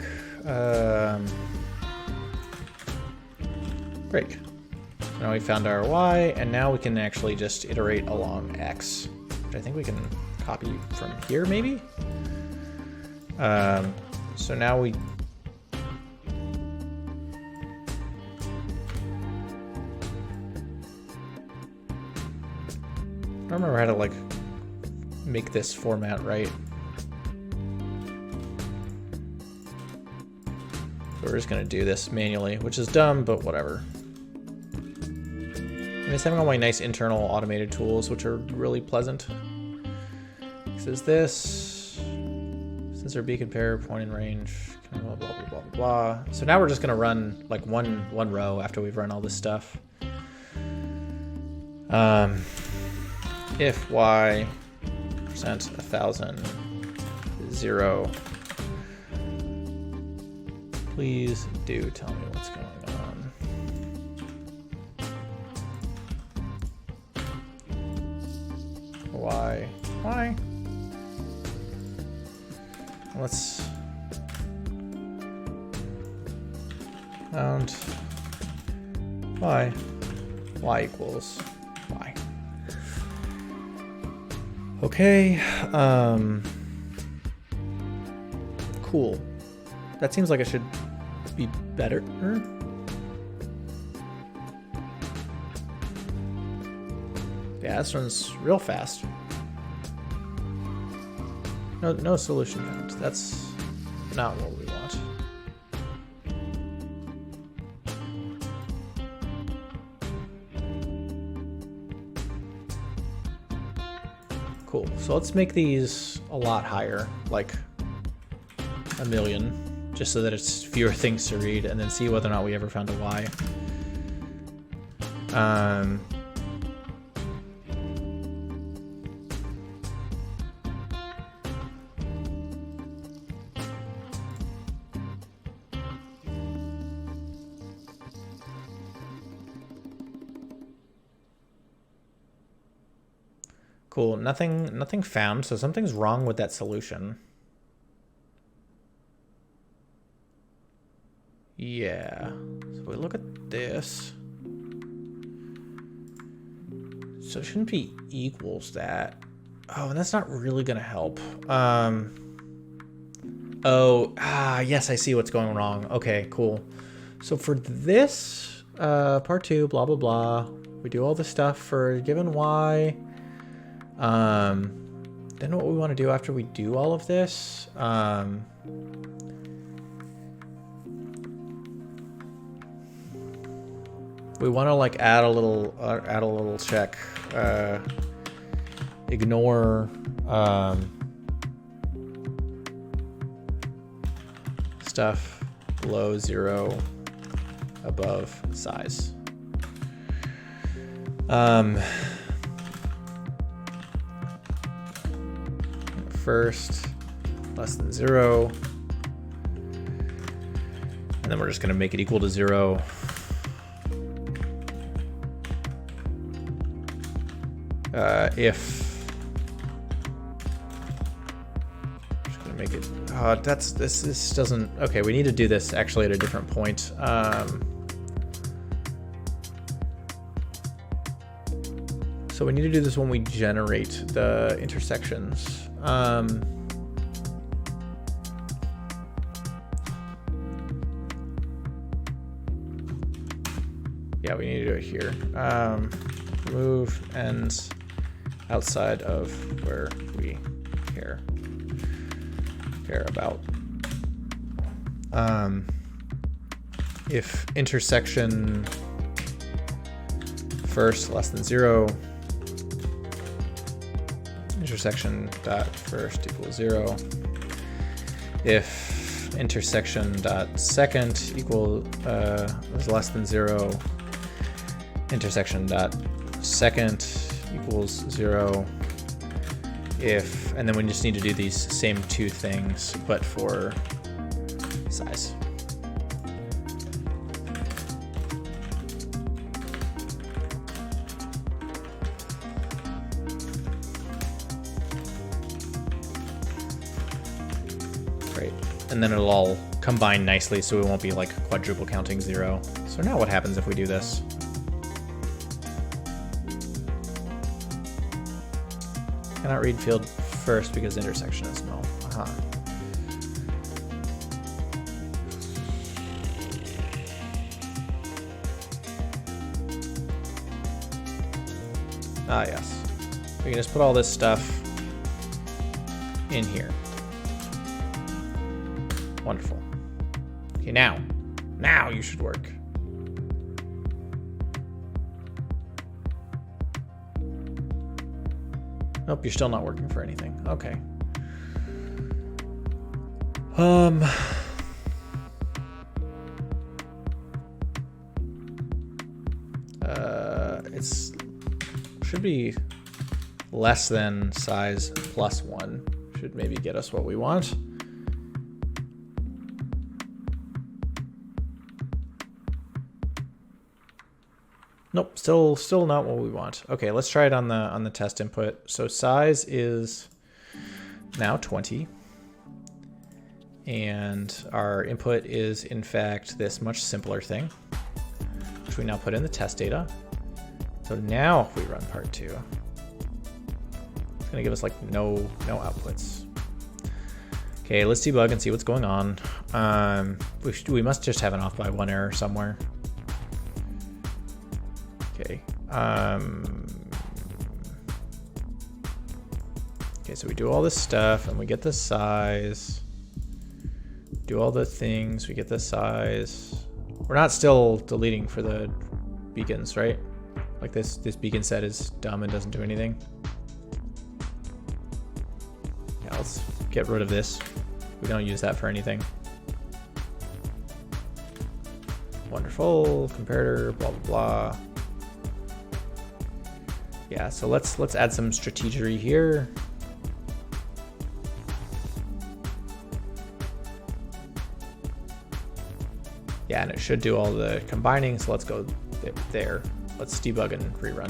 Great. So now we found our y, and now we can actually just iterate along x, which I think we can copy from here, maybe? So now we... I don't remember how to, like, make this format right. So we're just gonna do this manually, which is dumb, but whatever. I'm just having all my nice internal automated tools, which are really pleasant. This is this. Sensor beacon pair, point and range, blah, blah, blah, blah, blah. So now we're just gonna run like one row after we've run all this stuff. If y percent 1000 is 0. Please do tell me what's going on. Why? Why? Let's round y. Y equals y. Okay. Cool. That seems like it should be better. Yeah, this one's real fast. No solution found. That's not what we want. Cool. So let's make these a lot higher, like 1,000,000, just so that it's fewer things to read, and then see whether or not we ever found a Y. Cool. Nothing found, so something's wrong with that solution. Yeah. So we look at this. So it shouldn't be equals that. Oh, and that's not really gonna help. Yes, I see what's going wrong. Okay, cool. So for this, part 2, blah, blah, blah, we do all this stuff for a given Y. Then what we want to do after we do all of this, we want to like add a little check, ignore, stuff below 0, above size. First, less than 0, and then we're just going to make it equal to 0. If just going to make it, this doesn't, okay, we need to do this actually at a different point. So we need to do this when we generate the intersections. Yeah, we need to do it here. Remove ends outside of where we care about. If intersection first less than 0, intersection dot first equals 0. If intersection dot second equal is less than 0, intersection dot second equals 0. If, and then we just need to do these same two things, but for size. Great. And then it'll all combine nicely, so we won't be like quadruple counting 0. So now what happens if we do this? Cannot read field first because intersection is null. Ah, yes. We can just put all this stuff in here. Wonderful. Okay, now you should work. Nope, you're still not working for anything. Okay. It's should be less than size plus 1. should maybe get us what we want. Nope, still not what we want. Okay, let's try it on the test input. So size is now 20. And our input is in fact this much simpler thing, which we now put in the test data. So now if we run part 2, it's gonna give us like no outputs. Okay, let's debug and see what's going on. We must just have an off by 1 error somewhere. Okay. Okay, so we do all this stuff and we get the size. Do all the things, we get the size. We're not still deleting for the beacons, right? Like this beacon set is dumb and doesn't do anything. Yeah, let's get rid of this. We don't use that for anything. Wonderful, comparator, blah, blah, blah. Yeah, so let's add some strategery here. Yeah, and it should do all the combining, so let's go there. Let's debug and rerun.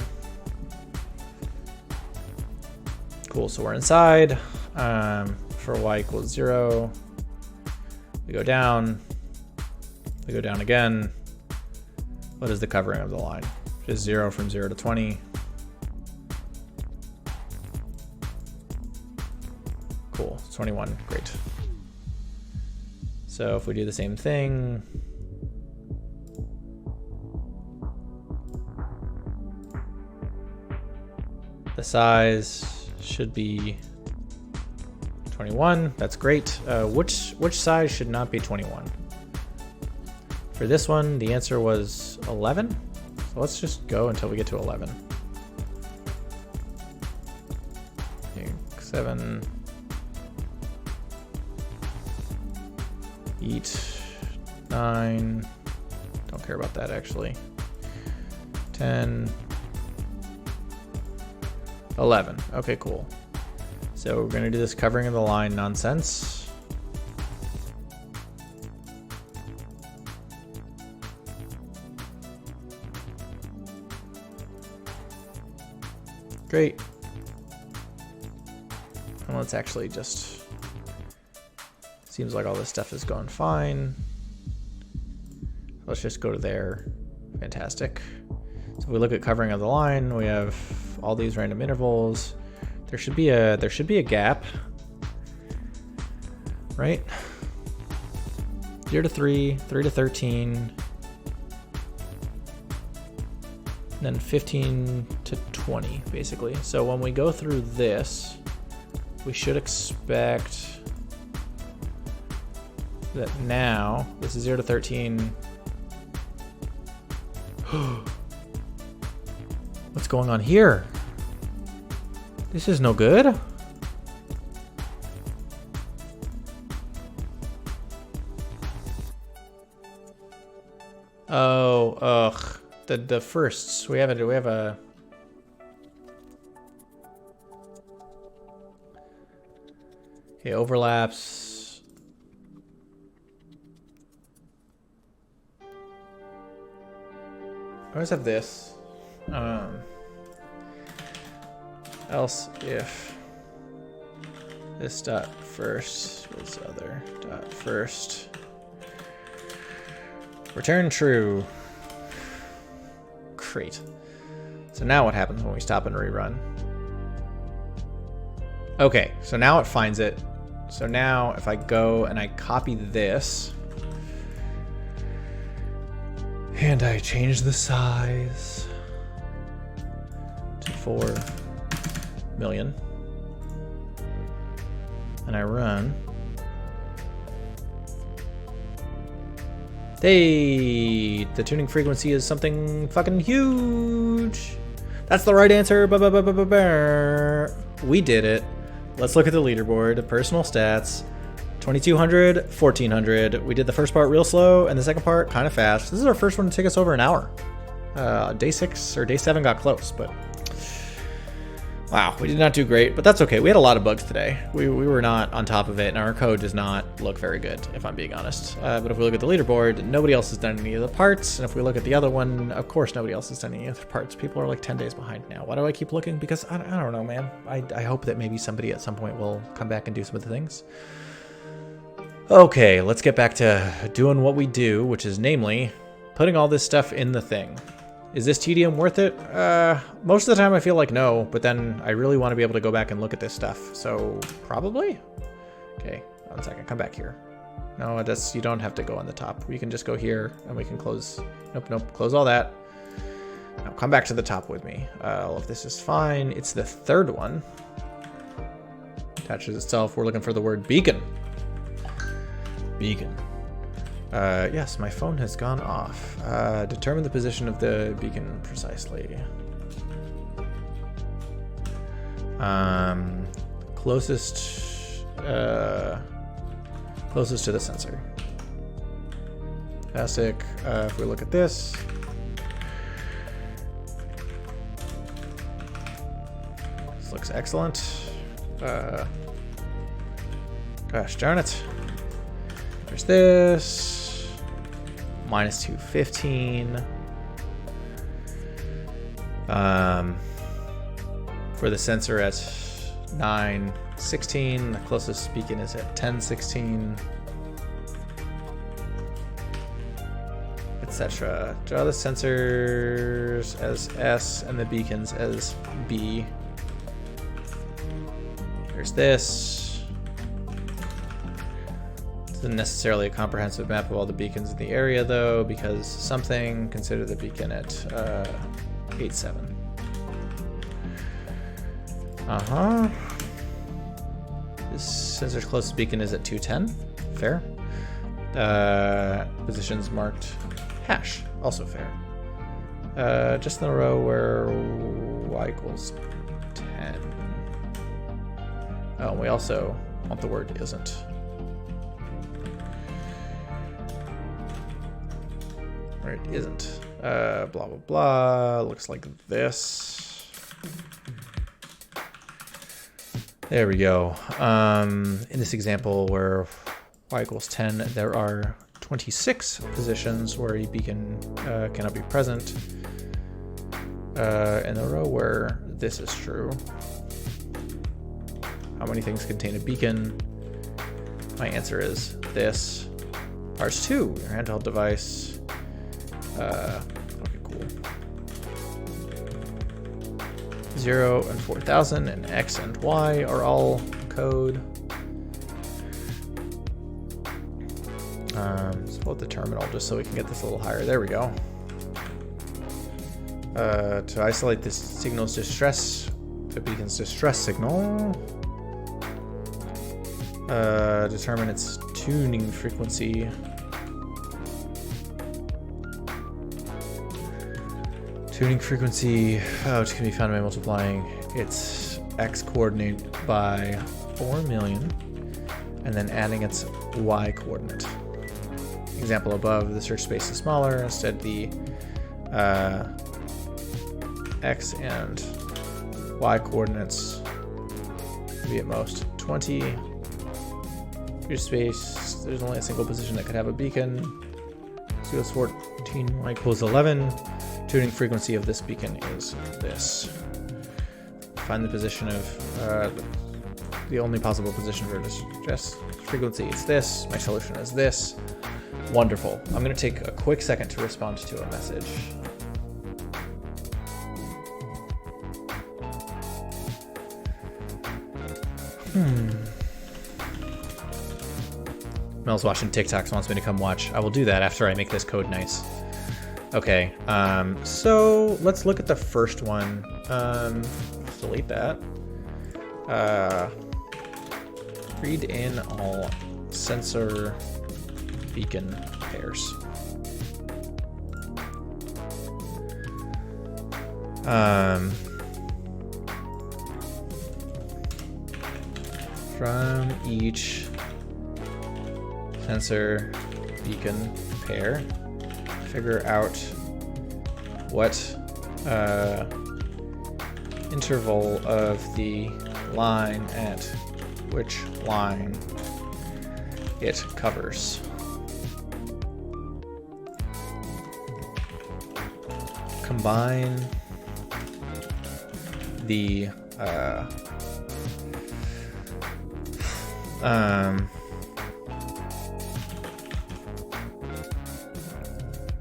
Cool, so we're inside. For y equals 0, we go down again. What is the covering of the line? Just 0 from 0 to 20. Cool, 21, great. So if we do the same thing, the size should be 21. That's great. Which size should not be 21? For this one, the answer was 11. So let's just go until we get to 11. 7. Eat 9. Don't care about that actually. 10. 11. Okay, cool. So we're going to do this covering of the line nonsense. Great. And let's actually just... Seems like all this stuff is going fine. Let's just go to there. Fantastic. So if we look at covering of the line, we have all these random intervals. There should be a gap, right? 0 to 3, 3 to 13, and then 15 to 20, basically. So when we go through this, we should expect that now, this is 0 to 13. What's going on here? This is no good. Oh, ugh. The firsts. We have a okay, overlaps. I always have this. Else if this dot first was other dot first. Return true. Great. So now what happens when we stop and rerun? Okay, so now it finds it. So now if I go and I copy this and I change the size to 4 million and I run, hey, the tuning frequency is something fucking huge. That's the right answer. We did it. Let's look at the leaderboard. Personal stats, 2200, 1400. We did the first part real slow and the second part kind of fast. This is our first one to take us over an hour. Day 6 or day 7 got close, but Wow, we did not do great, but that's okay. We had a lot of bugs today. We were not on top of it, and our code does not look very good, if I'm being honest. But if we look at the leaderboard, nobody else has done any of the parts, and if we look at the other one, of course nobody else has done any of the parts. People are like 10 days behind now. Why do I keep looking? Because I don't know, man. I hope that maybe somebody at some point will come back and do some of the things. Okay, let's get back to doing what we do, which is namely putting all this stuff in the thing. Is this tedium worth it? Most of the time I feel like no, but then I really want to be able to go back and look at this stuff. So probably? Okay, 1 second, come back here. No, you don't have to go on the top. We can just go here and we can close. Nope, close all that. Now come back to the top with me. All of this is fine. It's the third one. Attaches itself. We're looking for the word beacon. Beacon. Yes, my phone has gone off. Determine the position of the beacon precisely. Closest to the sensor. Fantastic. If we look at this. This looks excellent. Gosh darn it. There's this. Minus 215. For the sensor at 916, the closest beacon is at 1016, etc. Draw the sensors as S and the beacons as B. There's this. Isn't necessarily a comprehensive map of all the beacons in the area though, because something, consider the beacon at 87. This sensor's closest beacon is at 210. Fair. Positions marked hash, also fair. Just in the row where y equals 10. Oh, and we also want the word isn't. Where it isn't. Blah, blah, blah. Looks like this. There we go. In this example where y equals 10, there are 26 positions where a beacon cannot be present. In the row where this is true. How many things contain a beacon? My answer is this. Parts 2, your handheld device. Okay, cool. 0 and 4000 and X and Y are all code. Let's pull up the terminal just so we can get this a little higher. There we go. To isolate this signal's distress, the beacon's distress signal. Determine its tuning frequency. Tuning frequency, which can be found by multiplying its x coordinate by 4 million and then adding its y coordinate. Example above, the search space is smaller. Instead, the x and y coordinates will be at most 20. Search space, there's only a single position that could have a beacon. So it's 14, y equals 11. Tuning frequency of this beacon is this. Find the position of the only possible position for distress frequency is this. My solution is this. Wonderful. I'm going to take a quick second to respond to a message. Mel's watching TikToks, wants me to come watch. I will do that after I make this code nice. Okay, so let's look at the first one. Let's delete that. Read in all sensor beacon pairs. From each sensor beacon pair, figure out what interval of the line at which line it covers. Combine the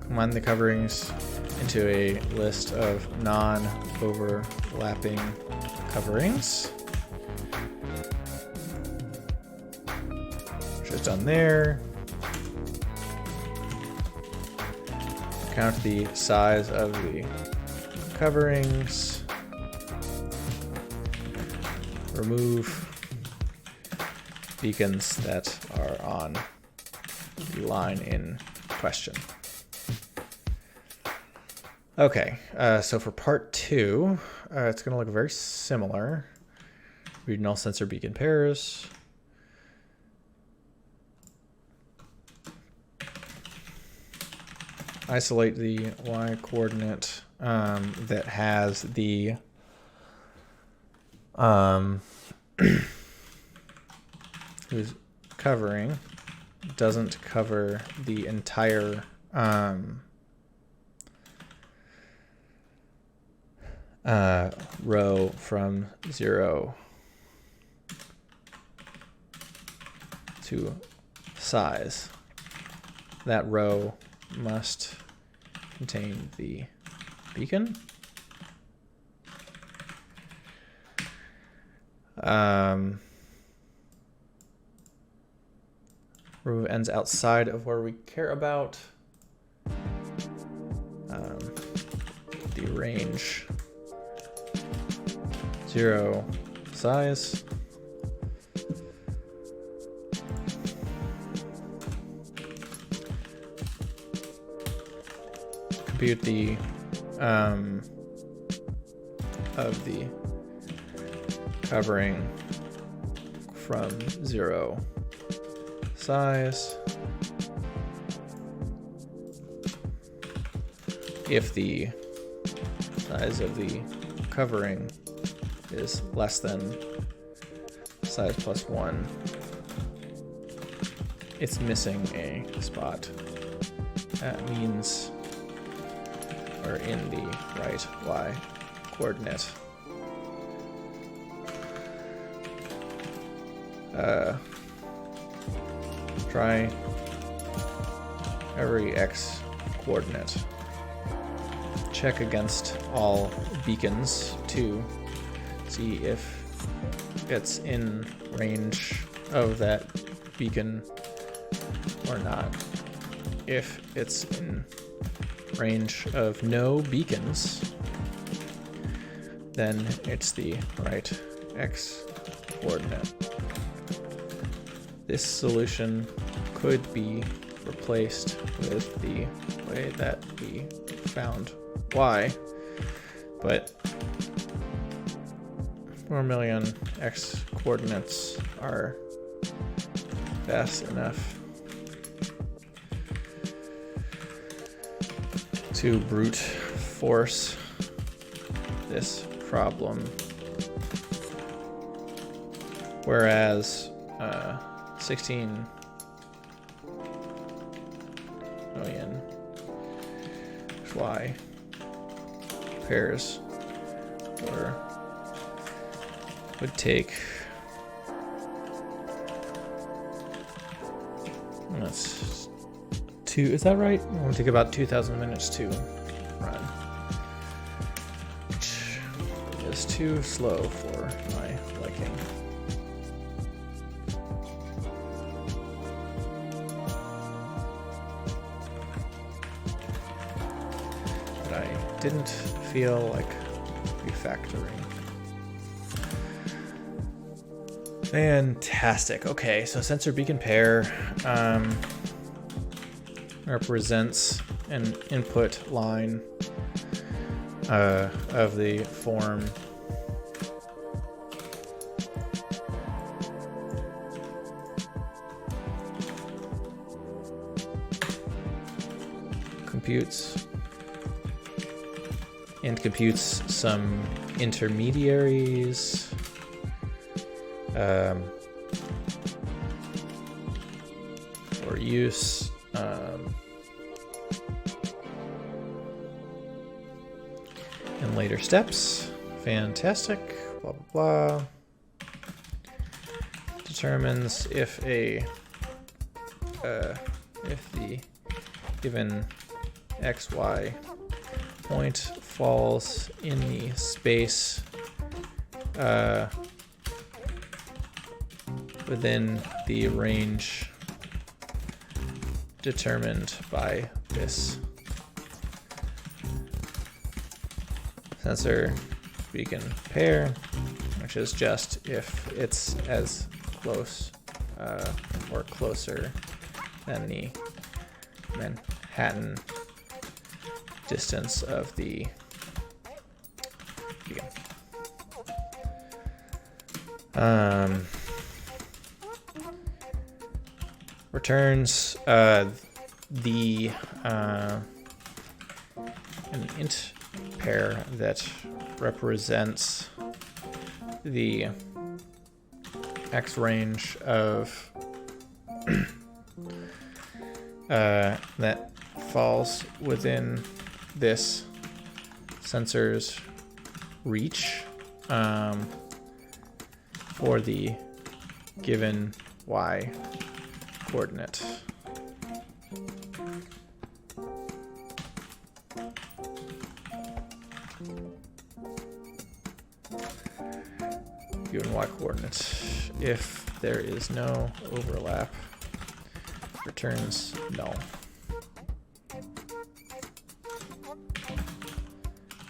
combine the coverings into a list of non-overlapping coverings, which is done there. Count the size of the coverings. Remove beacons that are on the line in question. Okay, so for part 2, it's going to look very similar. Read null sensor beacon pairs. Isolate the y coordinate that has the whose covering doesn't cover the entire row from 0 to size. That row must contain the beacon. Remove ends outside of where we care about. The range 0 size. Compute the of the covering from 0 size if the size of the covering is less than size plus 1. It's missing a spot. That means we're in the right y coordinate. Try every x coordinate. Check against all beacons to see if it's in range of that beacon or not. If it's in range of no beacons, then it's the right x coordinate. This solution could be replaced with the way that we found y, but 4 million x coordinates are fast enough to brute force this problem, whereas 16 million y pairs would take, that's 2, is that right? It would take about 2,000 minutes to run, which is too slow for my liking. But I didn't feel like refactoring. Fantastic. Okay, so sensor beacon pair represents an input line of the form computes some intermediaries. For use. In later steps. Fantastic. Blah, blah, blah. Determines if the given XY point falls in the space within the range determined by this sensor beacon pair, which is just if it's as close or closer than the Manhattan distance of the beacon. Returns an int pair that represents the X range of that falls within this sensor's reach for the given Y coordinate. Given Y coordinate. If there is no overlap, returns null.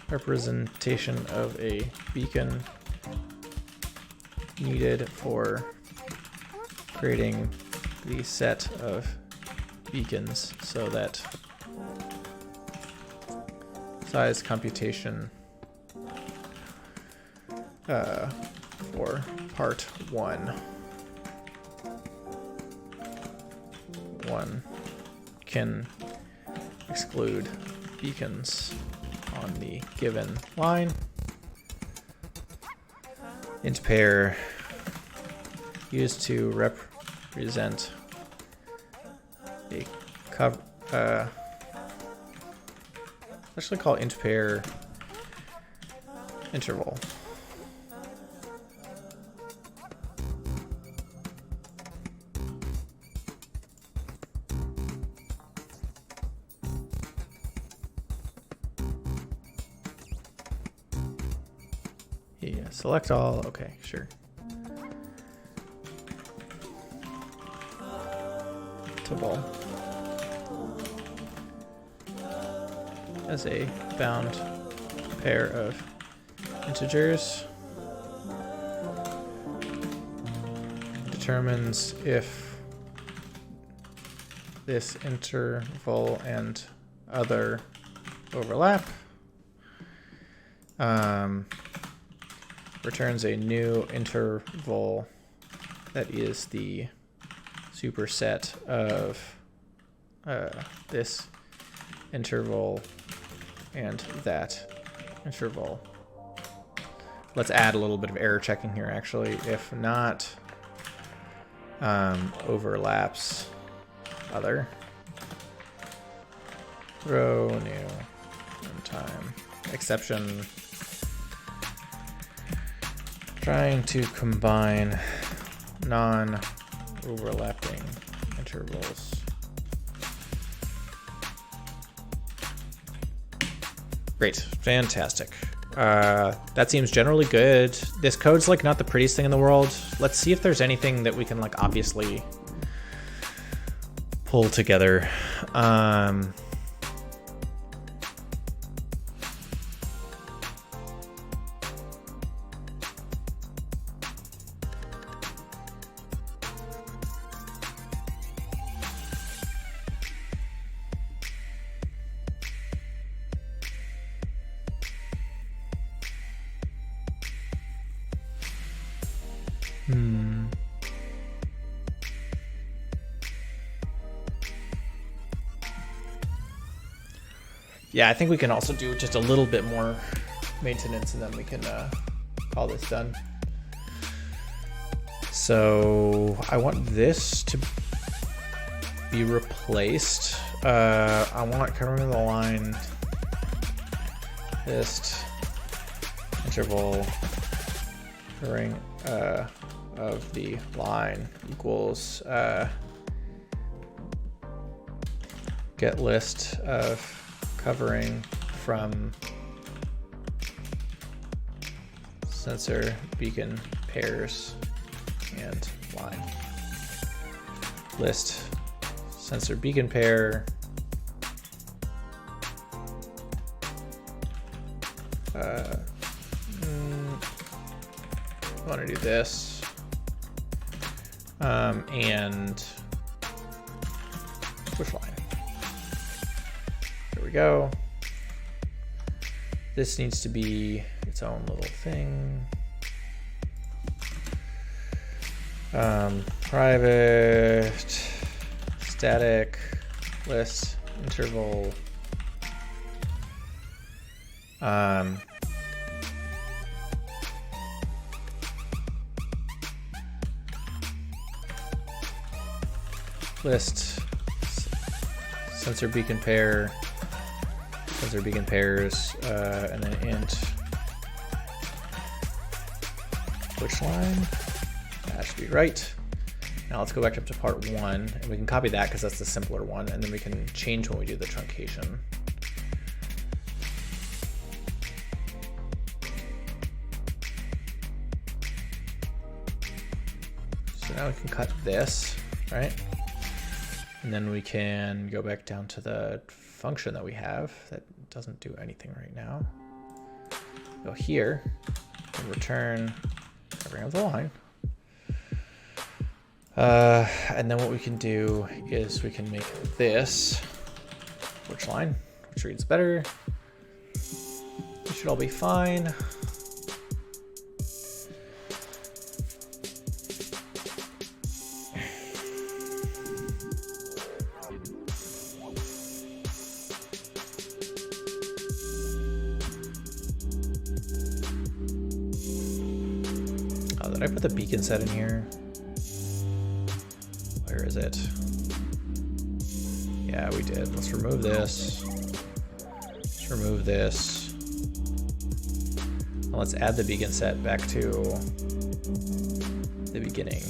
Representation of a beacon needed for creating the set of beacons so that size computation for part one can exclude beacons on the given line. Int pair used to represent a actually call int pair interval. Yeah, select all. Okay, sure. Ball as a bound pair of integers determines if this interval and other overlap, returns a new interval that is the superset of this interval and that interval. Let's add a little bit of error checking here actually. If not overlaps other, throw new runtime exception. Trying to combine non-overlapping intervals. Great, fantastic. That seems generally good. This code's like not the prettiest thing in the world. Let's see if there's anything that we can like obviously pull together. Yeah, I think we can also do just a little bit more maintenance, and then we can call this done. So I want this to be replaced. I want covering the line list interval covering of the line equals get list of covering from sensor beacon pairs and line. List sensor beacon pair I want to do this and push line. There we go. This needs to be its own little thing. Private static list interval list sensor beacon pair, sensor beacon pairs, and then int which line. That should be right. Now let's go back up to part 1, and we can copy that because that's the simpler one, and then we can change when we do the truncation. So now we can cut this, right? And then we can go back down to the function that we have that doesn't do anything right now. Go here and return covering of the line. And then what we can do is we can make this which line, which reads better. This should all be fine. Oh, did I put the beacon set in here? Where is it? Yeah, we did. Let's remove this. Let's remove this. Now let's add the beacon set back to the beginning.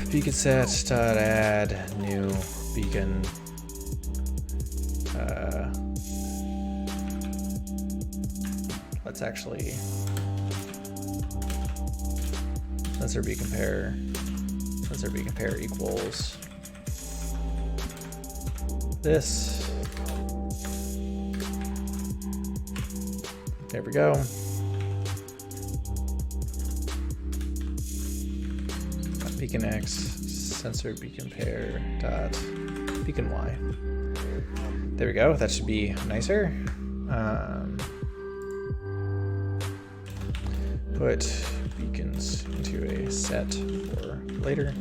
Beacon set dot add new beacon. Let's actually sensor beacon pair equals this. There we go. Beacon X sensor beacon pair dot beacon Y. There we go. That should be nicer. Put beacons into a set for later.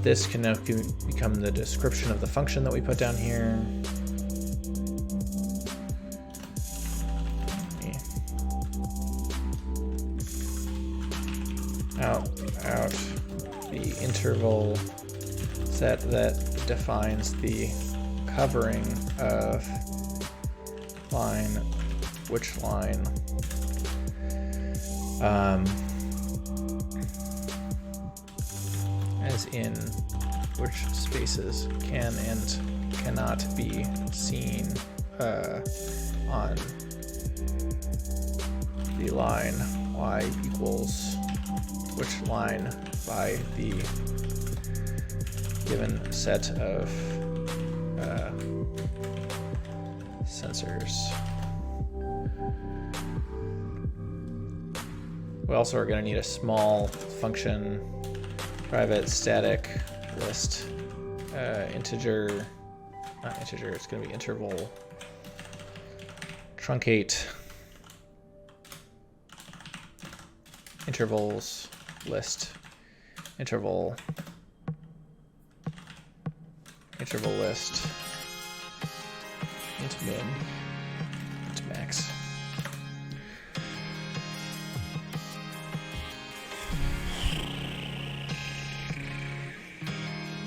This can now become the description of the function that we put down here. Out, the interval set that defines the covering of line, which line, as in which spaces can and cannot be seen on the line y equals which line by the given set of sensors. We also are going to need a small function, private static list integer, not integer, it's going to be interval truncate intervals list, interval list, int min, int max.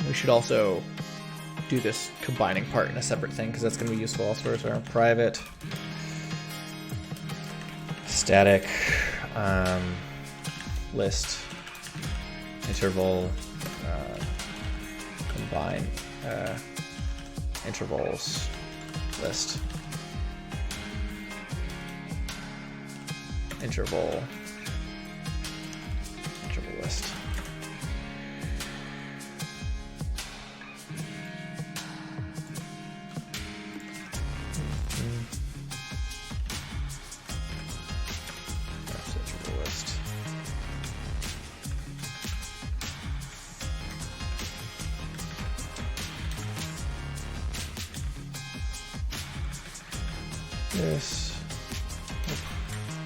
We should also do this combining part in a separate thing because that's going to be useful elsewhere. So our private static list interval combine intervals list interval list.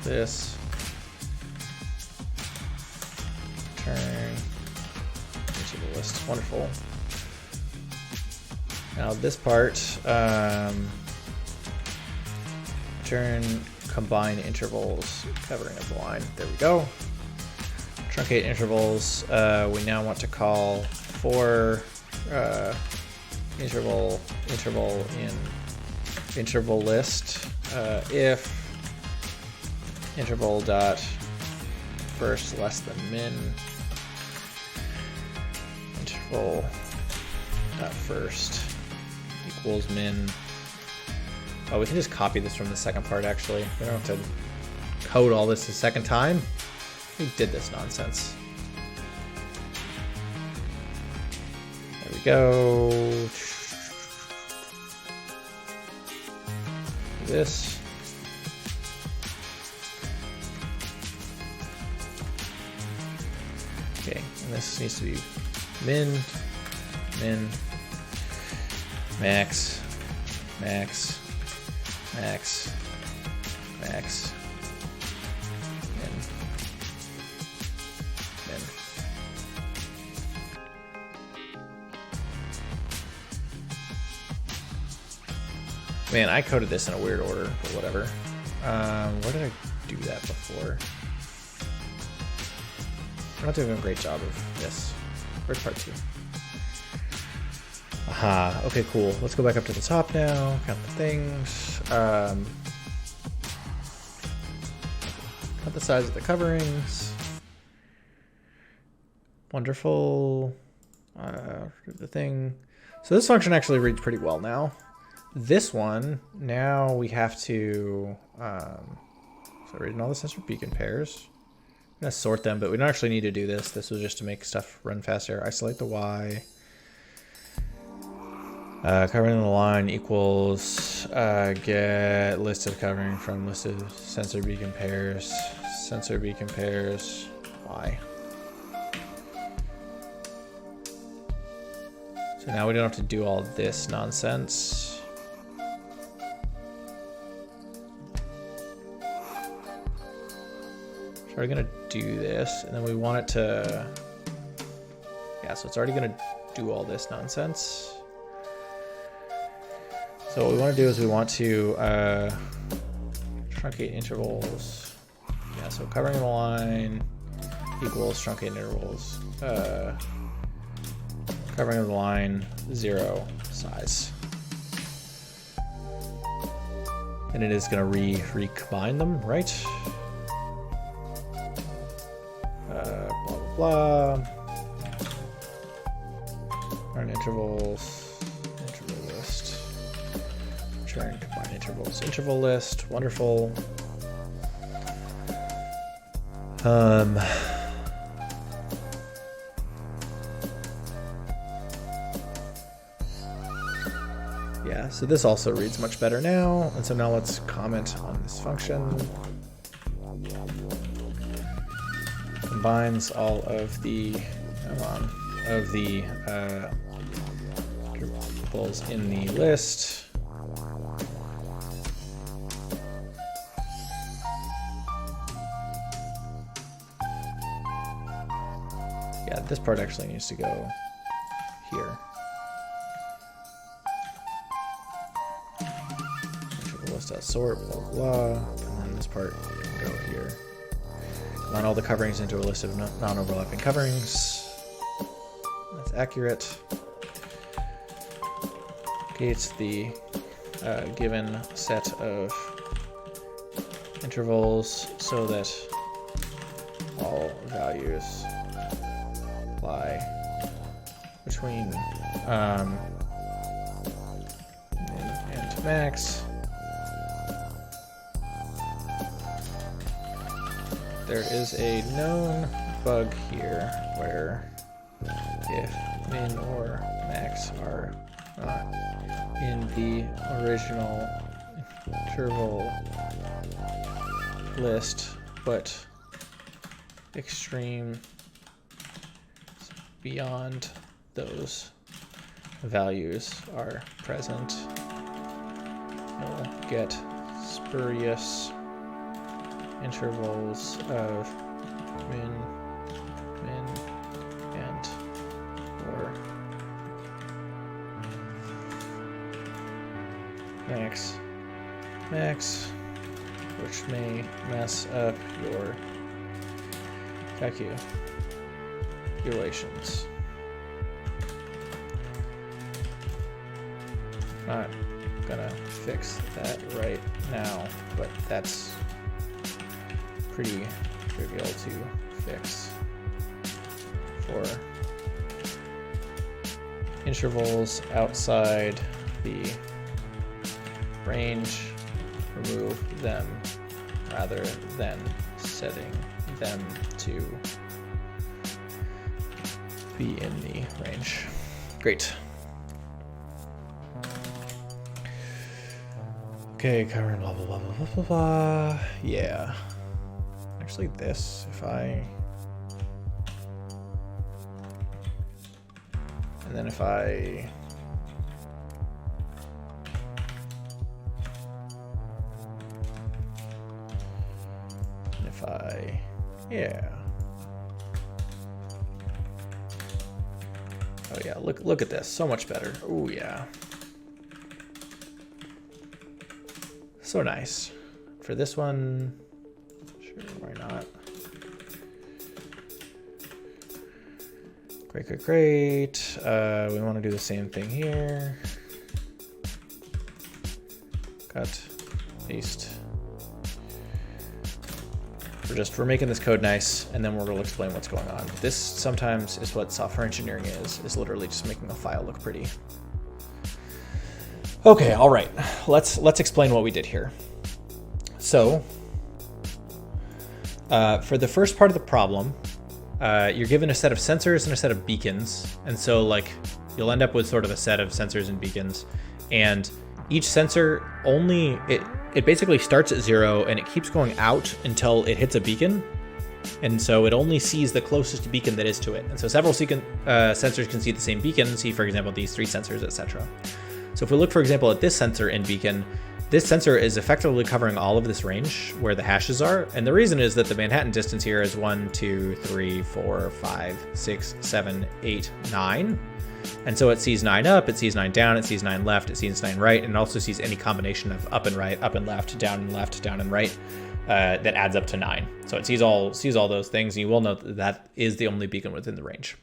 This turn into the list. Wonderful. Now this part, turn combine intervals covering of the line. There we go. Truncate intervals. We now want to call for interval in interval list if interval dot first less than min, interval dot first equals min. Oh, we can just copy this from the second part actually. We don't have to code all this a second time. We did this nonsense. There we go. This. Okay, and this needs to be min, max, max, max, max, min, min. Man, I coded this in a weird order, but whatever. Where did I do that before? I'm not doing a great job of this. Where's part 2? Aha, okay, cool. Let's go back up to the top now, count the things. Count the size of the coverings. Wonderful. The thing. So this function actually reads pretty well now. This one, now we have to, so reading all the sensor beacon pairs. I'm going to sort them, but we don't actually need to do this. This was just to make stuff run faster. Isolate the Y. Covering the line equals get list of covering from list of sensor beacon pairs. Sensor beacon pairs Y. So now we don't have to do all this nonsense. We're gonna do this, and then we want it to, yeah, so it's already gonna do all this nonsense. So what we want to do is we want to truncate intervals. Yeah, so covering the line equals truncate intervals. Covering the line 0 size. And it is going to recombine them, right? Blah, blah, blah. Run intervals, interval list. Return combine intervals, interval list. Wonderful. Yeah, so this also reads much better now. And so now let's comment on this function. Combines all of the triples in the list. Yeah, this part actually needs to go here. Interval list.sort, blah, blah, blah. And then this part can go here. Line all the coverings into a list of non-overlapping coverings. That's accurate. Gates the given set of intervals so that all values lie between min and max. There is a known bug here where if min or max are not in the original interval list, but extreme beyond those values are present, you'll get spurious intervals of min, and or max, which may mess up your calculations. Not gonna fix that right now, but that's pretty trivial to fix. For intervals outside the range, remove them rather than setting them to be in the range. Great. Okay, covering blah blah blah blah blah blah. Yeah. Actually, this, if I, and then if I, yeah. Oh yeah, look at this, so much better. Oh yeah. So nice. For this one, sure, why not? Great. We want to do the same thing here. Cut, paste. We're making this code nice, and then we'll explain what's going on. This sometimes is what software engineering is literally just making a file look pretty. Okay, all right. Let's explain what we did here. So, for the first part of the problem, you're given a set of sensors and a set of beacons, and so like you'll end up with sort of a set of sensors and beacons, and each sensor it basically starts at 0 and it keeps going out until it hits a beacon, and so it only sees the closest beacon that is to it. And so several sensors can see the same beacon, see for example these 3 sensors, etc. So if we look for example at this sensor and beacon, this sensor is effectively covering all of this range where the hashes are, and the reason is that the Manhattan distance here is 1, 2, 3, 4, 5, 6, 7, 8, 9. And so it sees 9 up, it sees 9 down, it sees 9 left, it sees 9 right, and it also sees any combination of up and right, up and left, down and right, that adds up to 9. So it sees all those things, and you will note that that is the only beacon within the range.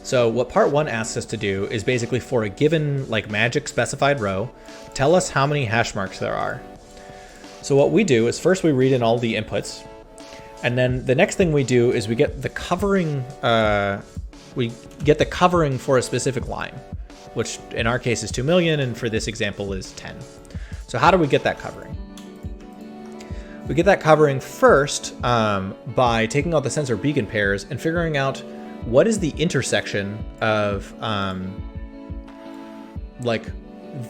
So what part 1 asks us to do is basically for a given like magic specified row, tell us how many hash marks there are. So what we do is first we read in all the inputs, and then the next thing we do is we get the covering for a specific line, which in our case is 2 million, and for this example is 10. So how do we get that covering? We get that covering first by taking all the sensor beacon pairs and figuring out what is the intersection of like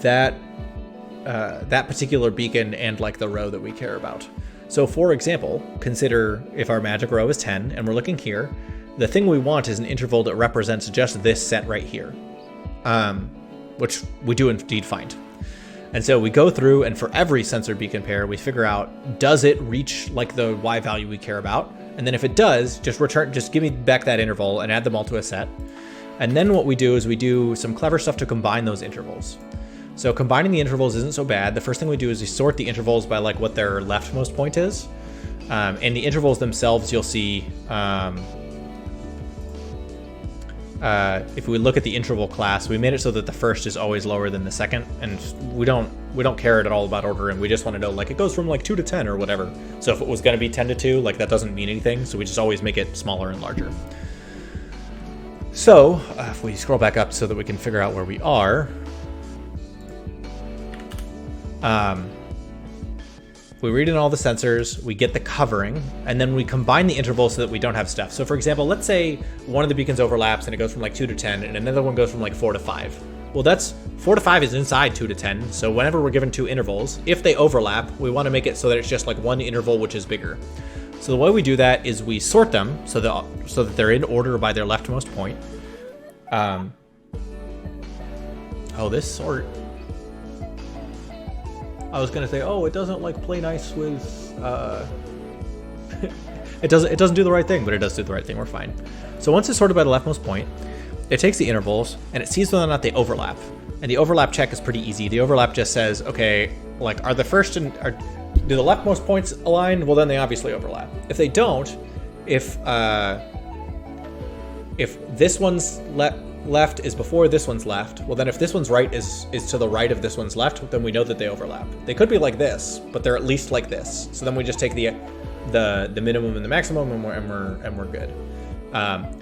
that particular beacon and like the row that we care about. So for example, consider if our magic row is 10 and we're looking here, the thing we want is an interval that represents just this set right here, which we do indeed find. And so we go through, and for every sensor beacon pair, we figure out, does it reach like the Y value we care about? And then if it does, just give me back that interval and add them all to a set. And then what we do is we do some clever stuff to combine those intervals. So combining the intervals isn't so bad. The first thing we do is we sort the intervals by like what their leftmost point is. And the intervals themselves, you'll see, if we look at the interval class, we made it so that the first is always lower than the second, and we don't care at all about ordering. We just want to know, like, it goes from like 2 to 10 or whatever. So if it was going to be 10 to 2, like, that doesn't mean anything. So we just always make it smaller and larger. So if we scroll back up so that we can figure out where we are, we read in all the sensors, we get the covering, and then we combine the intervals so that we don't have stuff. So for example, let's say one of the beacons overlaps and it goes from like 2 to 10, and another one goes from like 4 to 5. Well, that's 4 to 5 is inside 2 to 10. So whenever we're given two intervals, if they overlap, we want to make it so that it's just like one interval which is bigger. So the way we do that is we sort them so that they're in order by their leftmost point. This sort. I was gonna say, it doesn't like play nice with, it doesn't do the right thing, but it does do the right thing. We're fine. So once it's sorted by the leftmost point, it takes the intervals and it sees whether or not they overlap. And the overlap check is pretty easy. The overlap just says, okay, like do the leftmost points align? Well, then they obviously overlap. If they don't, if this one's left is before this one's left, well then if this one's right is to the right of this one's left, then we know that they overlap. They could be like this, but they're at least like this. So then we just take the minimum and the maximum, and we're good.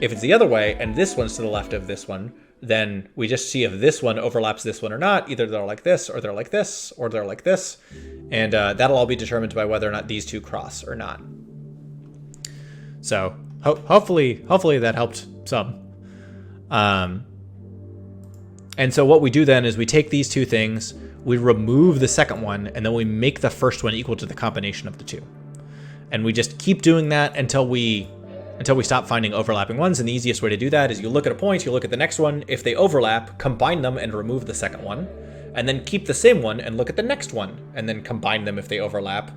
If it's the other way and this one's to the left of this one, then we just see if this one overlaps this one or not. Either they're like this, or they're like this, or they're like this, and that'll all be determined by whether or not these two cross or not. So hopefully that helped some. And so what we do then is we take these two things, we remove the second one, and then we make the first one equal to the combination of the two. And we just keep doing that until we stop finding overlapping ones. And the easiest way to do that is you look at a point, you look at the next one. If they overlap, combine them and remove the second one, and then keep the same one and look at the next one and then combine them if they overlap.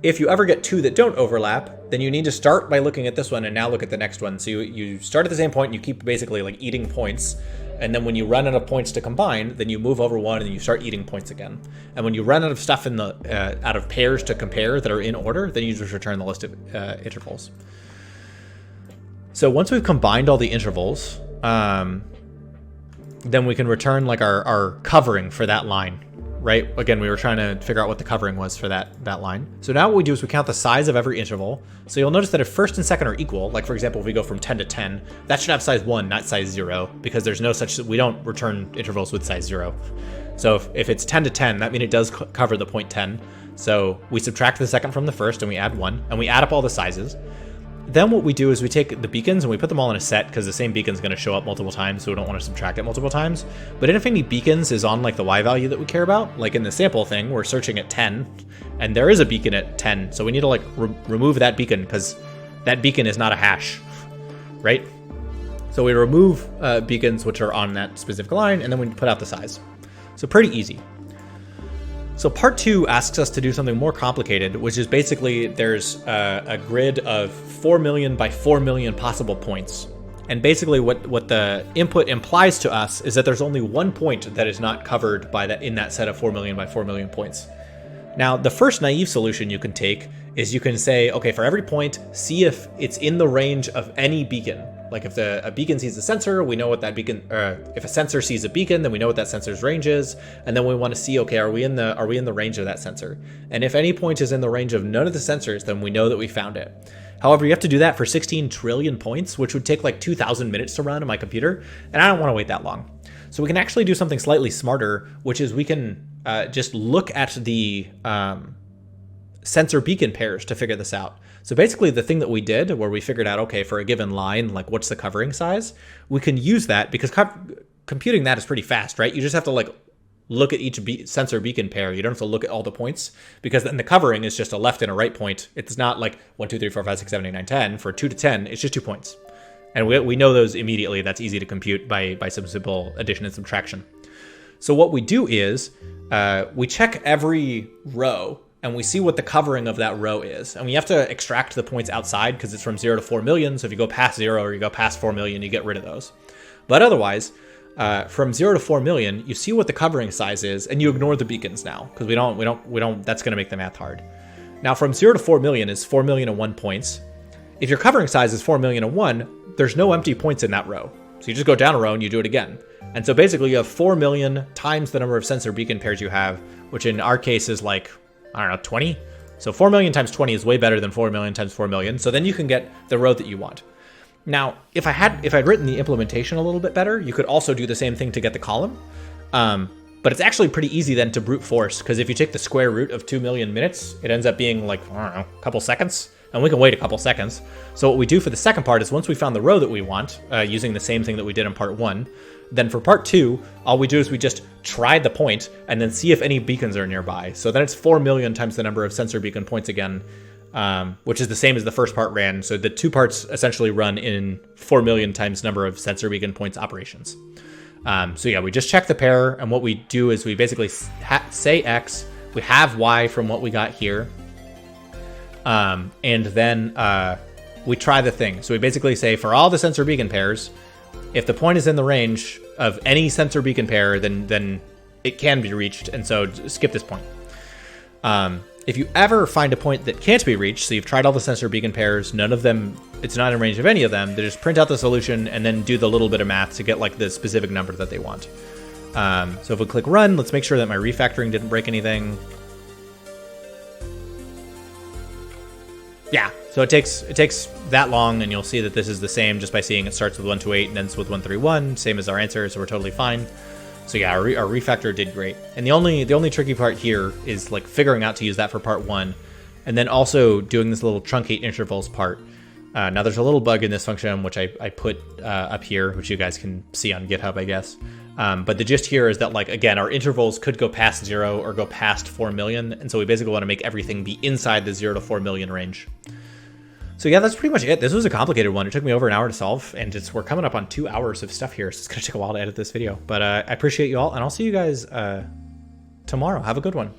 If you ever get two that don't overlap, then you need to start by looking at this one and now look at the next one. So you start at the same point and you keep basically like eating points. And then when you run out of points to combine, then you move over one and you start eating points again. And when you run out of stuff out of pairs to compare that are in order, then you just return the list of intervals. So once we've combined all the intervals, then we can return like our covering for that line, right? Again, we were trying to figure out what the covering was for that line. So now what we do is we count the size of every interval. So you'll notice that if first and second are equal, like for example, if we go from 10 to 10, that should have size 1, not size 0, because there's no such, we don't return intervals with size 0. So if it's 10 to 10, that means it does cover the point 10. So we subtract the second from the first and we add 1, and we add up all the sizes. Then what we do is we take the beacons and we put them all in a set, because the same beacon is going to show up multiple times, so we don't want to subtract it multiple times. But if any beacons is on like the Y value that we care about, like in the sample thing, we're searching at 10, and there is a beacon at 10, so we need to like remove that beacon, because that beacon is not a hash, right? So we remove beacons which are on that specific line, and then we put out the size. So pretty easy. So part 2 asks us to do something more complicated, which is basically there's a grid of 4 million by 4 million possible points. And basically what the input implies to us is that there's only one point that is not covered by in that set of 4 million by 4 million points. Now, the first naive solution you can take is you can say, okay, for every point, see if it's in the range of any beacon. Like if a beacon sees a sensor, we know what that beacon, if a sensor sees a beacon, then we know what that sensor's range is. And then we want to see, okay, are we in the range of that sensor? And if any point is in the range of none of the sensors, then we know that we found it. However, you have to do that for 16 trillion points, which would take like 2,000 minutes to run on my computer. And I don't want to wait that long. So we can actually do something slightly smarter, which is we can just look at the sensor beacon pairs to figure this out. So basically the thing that we did where we figured out, okay, for a given line, like what's the covering size, we can use that because computing that is pretty fast, right? You just have to like look at each sensor beacon pair. You don't have to look at all the points, because then the covering is just a left and a right point. It's not like 1, 2, 3, 4, 5, 6, 7, 8, 9, 10. For 2 to 10, it's just 2 points. And we know those immediately. That's easy to compute by some simple addition and subtraction. So what we do is we check every row and we see what the covering of that row is. And we have to extract the points outside because it's from 0 to 4 million. So if you go past 0 or you go past 4 million, you get rid of those. But otherwise, from 0 to 4 million, you see what the covering size is, and you ignore the beacons now because we don't. That's going to make the math hard. Now, from 0 to 4 million is 4,000,001 points. If your covering size is 4,000,001, there's no empty points in that row. So you just go down a row and you do it again. And so basically you have 4 million times the number of sensor beacon pairs you have, which in our case is like, I don't know, 20. So 4 million times 20 is way better than 4 million times 4 million. So then you can get the row that you want. Now, if I'd written the implementation a little bit better, you could also do the same thing to get the column. But it's actually pretty easy then to brute force, because if you take the square root of 2 million minutes, it ends up being like, I don't know, a couple seconds. And we can wait a couple seconds. So what we do for the second part is once we found the row that we want, using the same thing that we did in part 1, then for part 2, all we do is we just try the point and then see if any beacons are nearby. So then it's 4 million times the number of sensor beacon points again, which is the same as the first part ran. So the two parts essentially run in 4 million times number of sensor beacon points operations. So yeah, we just check the pair, and what we do is we basically say X, we have Y from what we got here, and then we try the thing. So we basically say for all the sensor beacon pairs, if the point is in the range of any sensor beacon pair, then it can be reached, and so skip this point. If you ever find a point that can't be reached, so you've tried all the sensor beacon pairs, none of them, it's not in range of any of them, they just print out the solution and then do the little bit of math to get like the specific number that they want. So if we click run, let's make sure that my refactoring didn't break anything. Yeah, so it takes that long, and you'll see that this is the same just by seeing it starts with 128 and ends with 131, same as our answer, so we're totally fine. So yeah, our refactor did great. And the only tricky part here is like figuring out to use that for part 1, and then also doing this little truncate intervals part. Now there's a little bug in this function which I put up here, which you guys can see on GitHub, I guess. But the gist here is that, like, again, our intervals could go past 0 or go past 4 million, and so we basically want to make everything be inside the 0 to 4 million range. So yeah, that's pretty much it. This was a complicated one. It took me over an hour to solve, and we're coming up on 2 hours of stuff here, so it's going to take a while to edit this video. But I appreciate you all, and I'll see you guys tomorrow. Have a good one.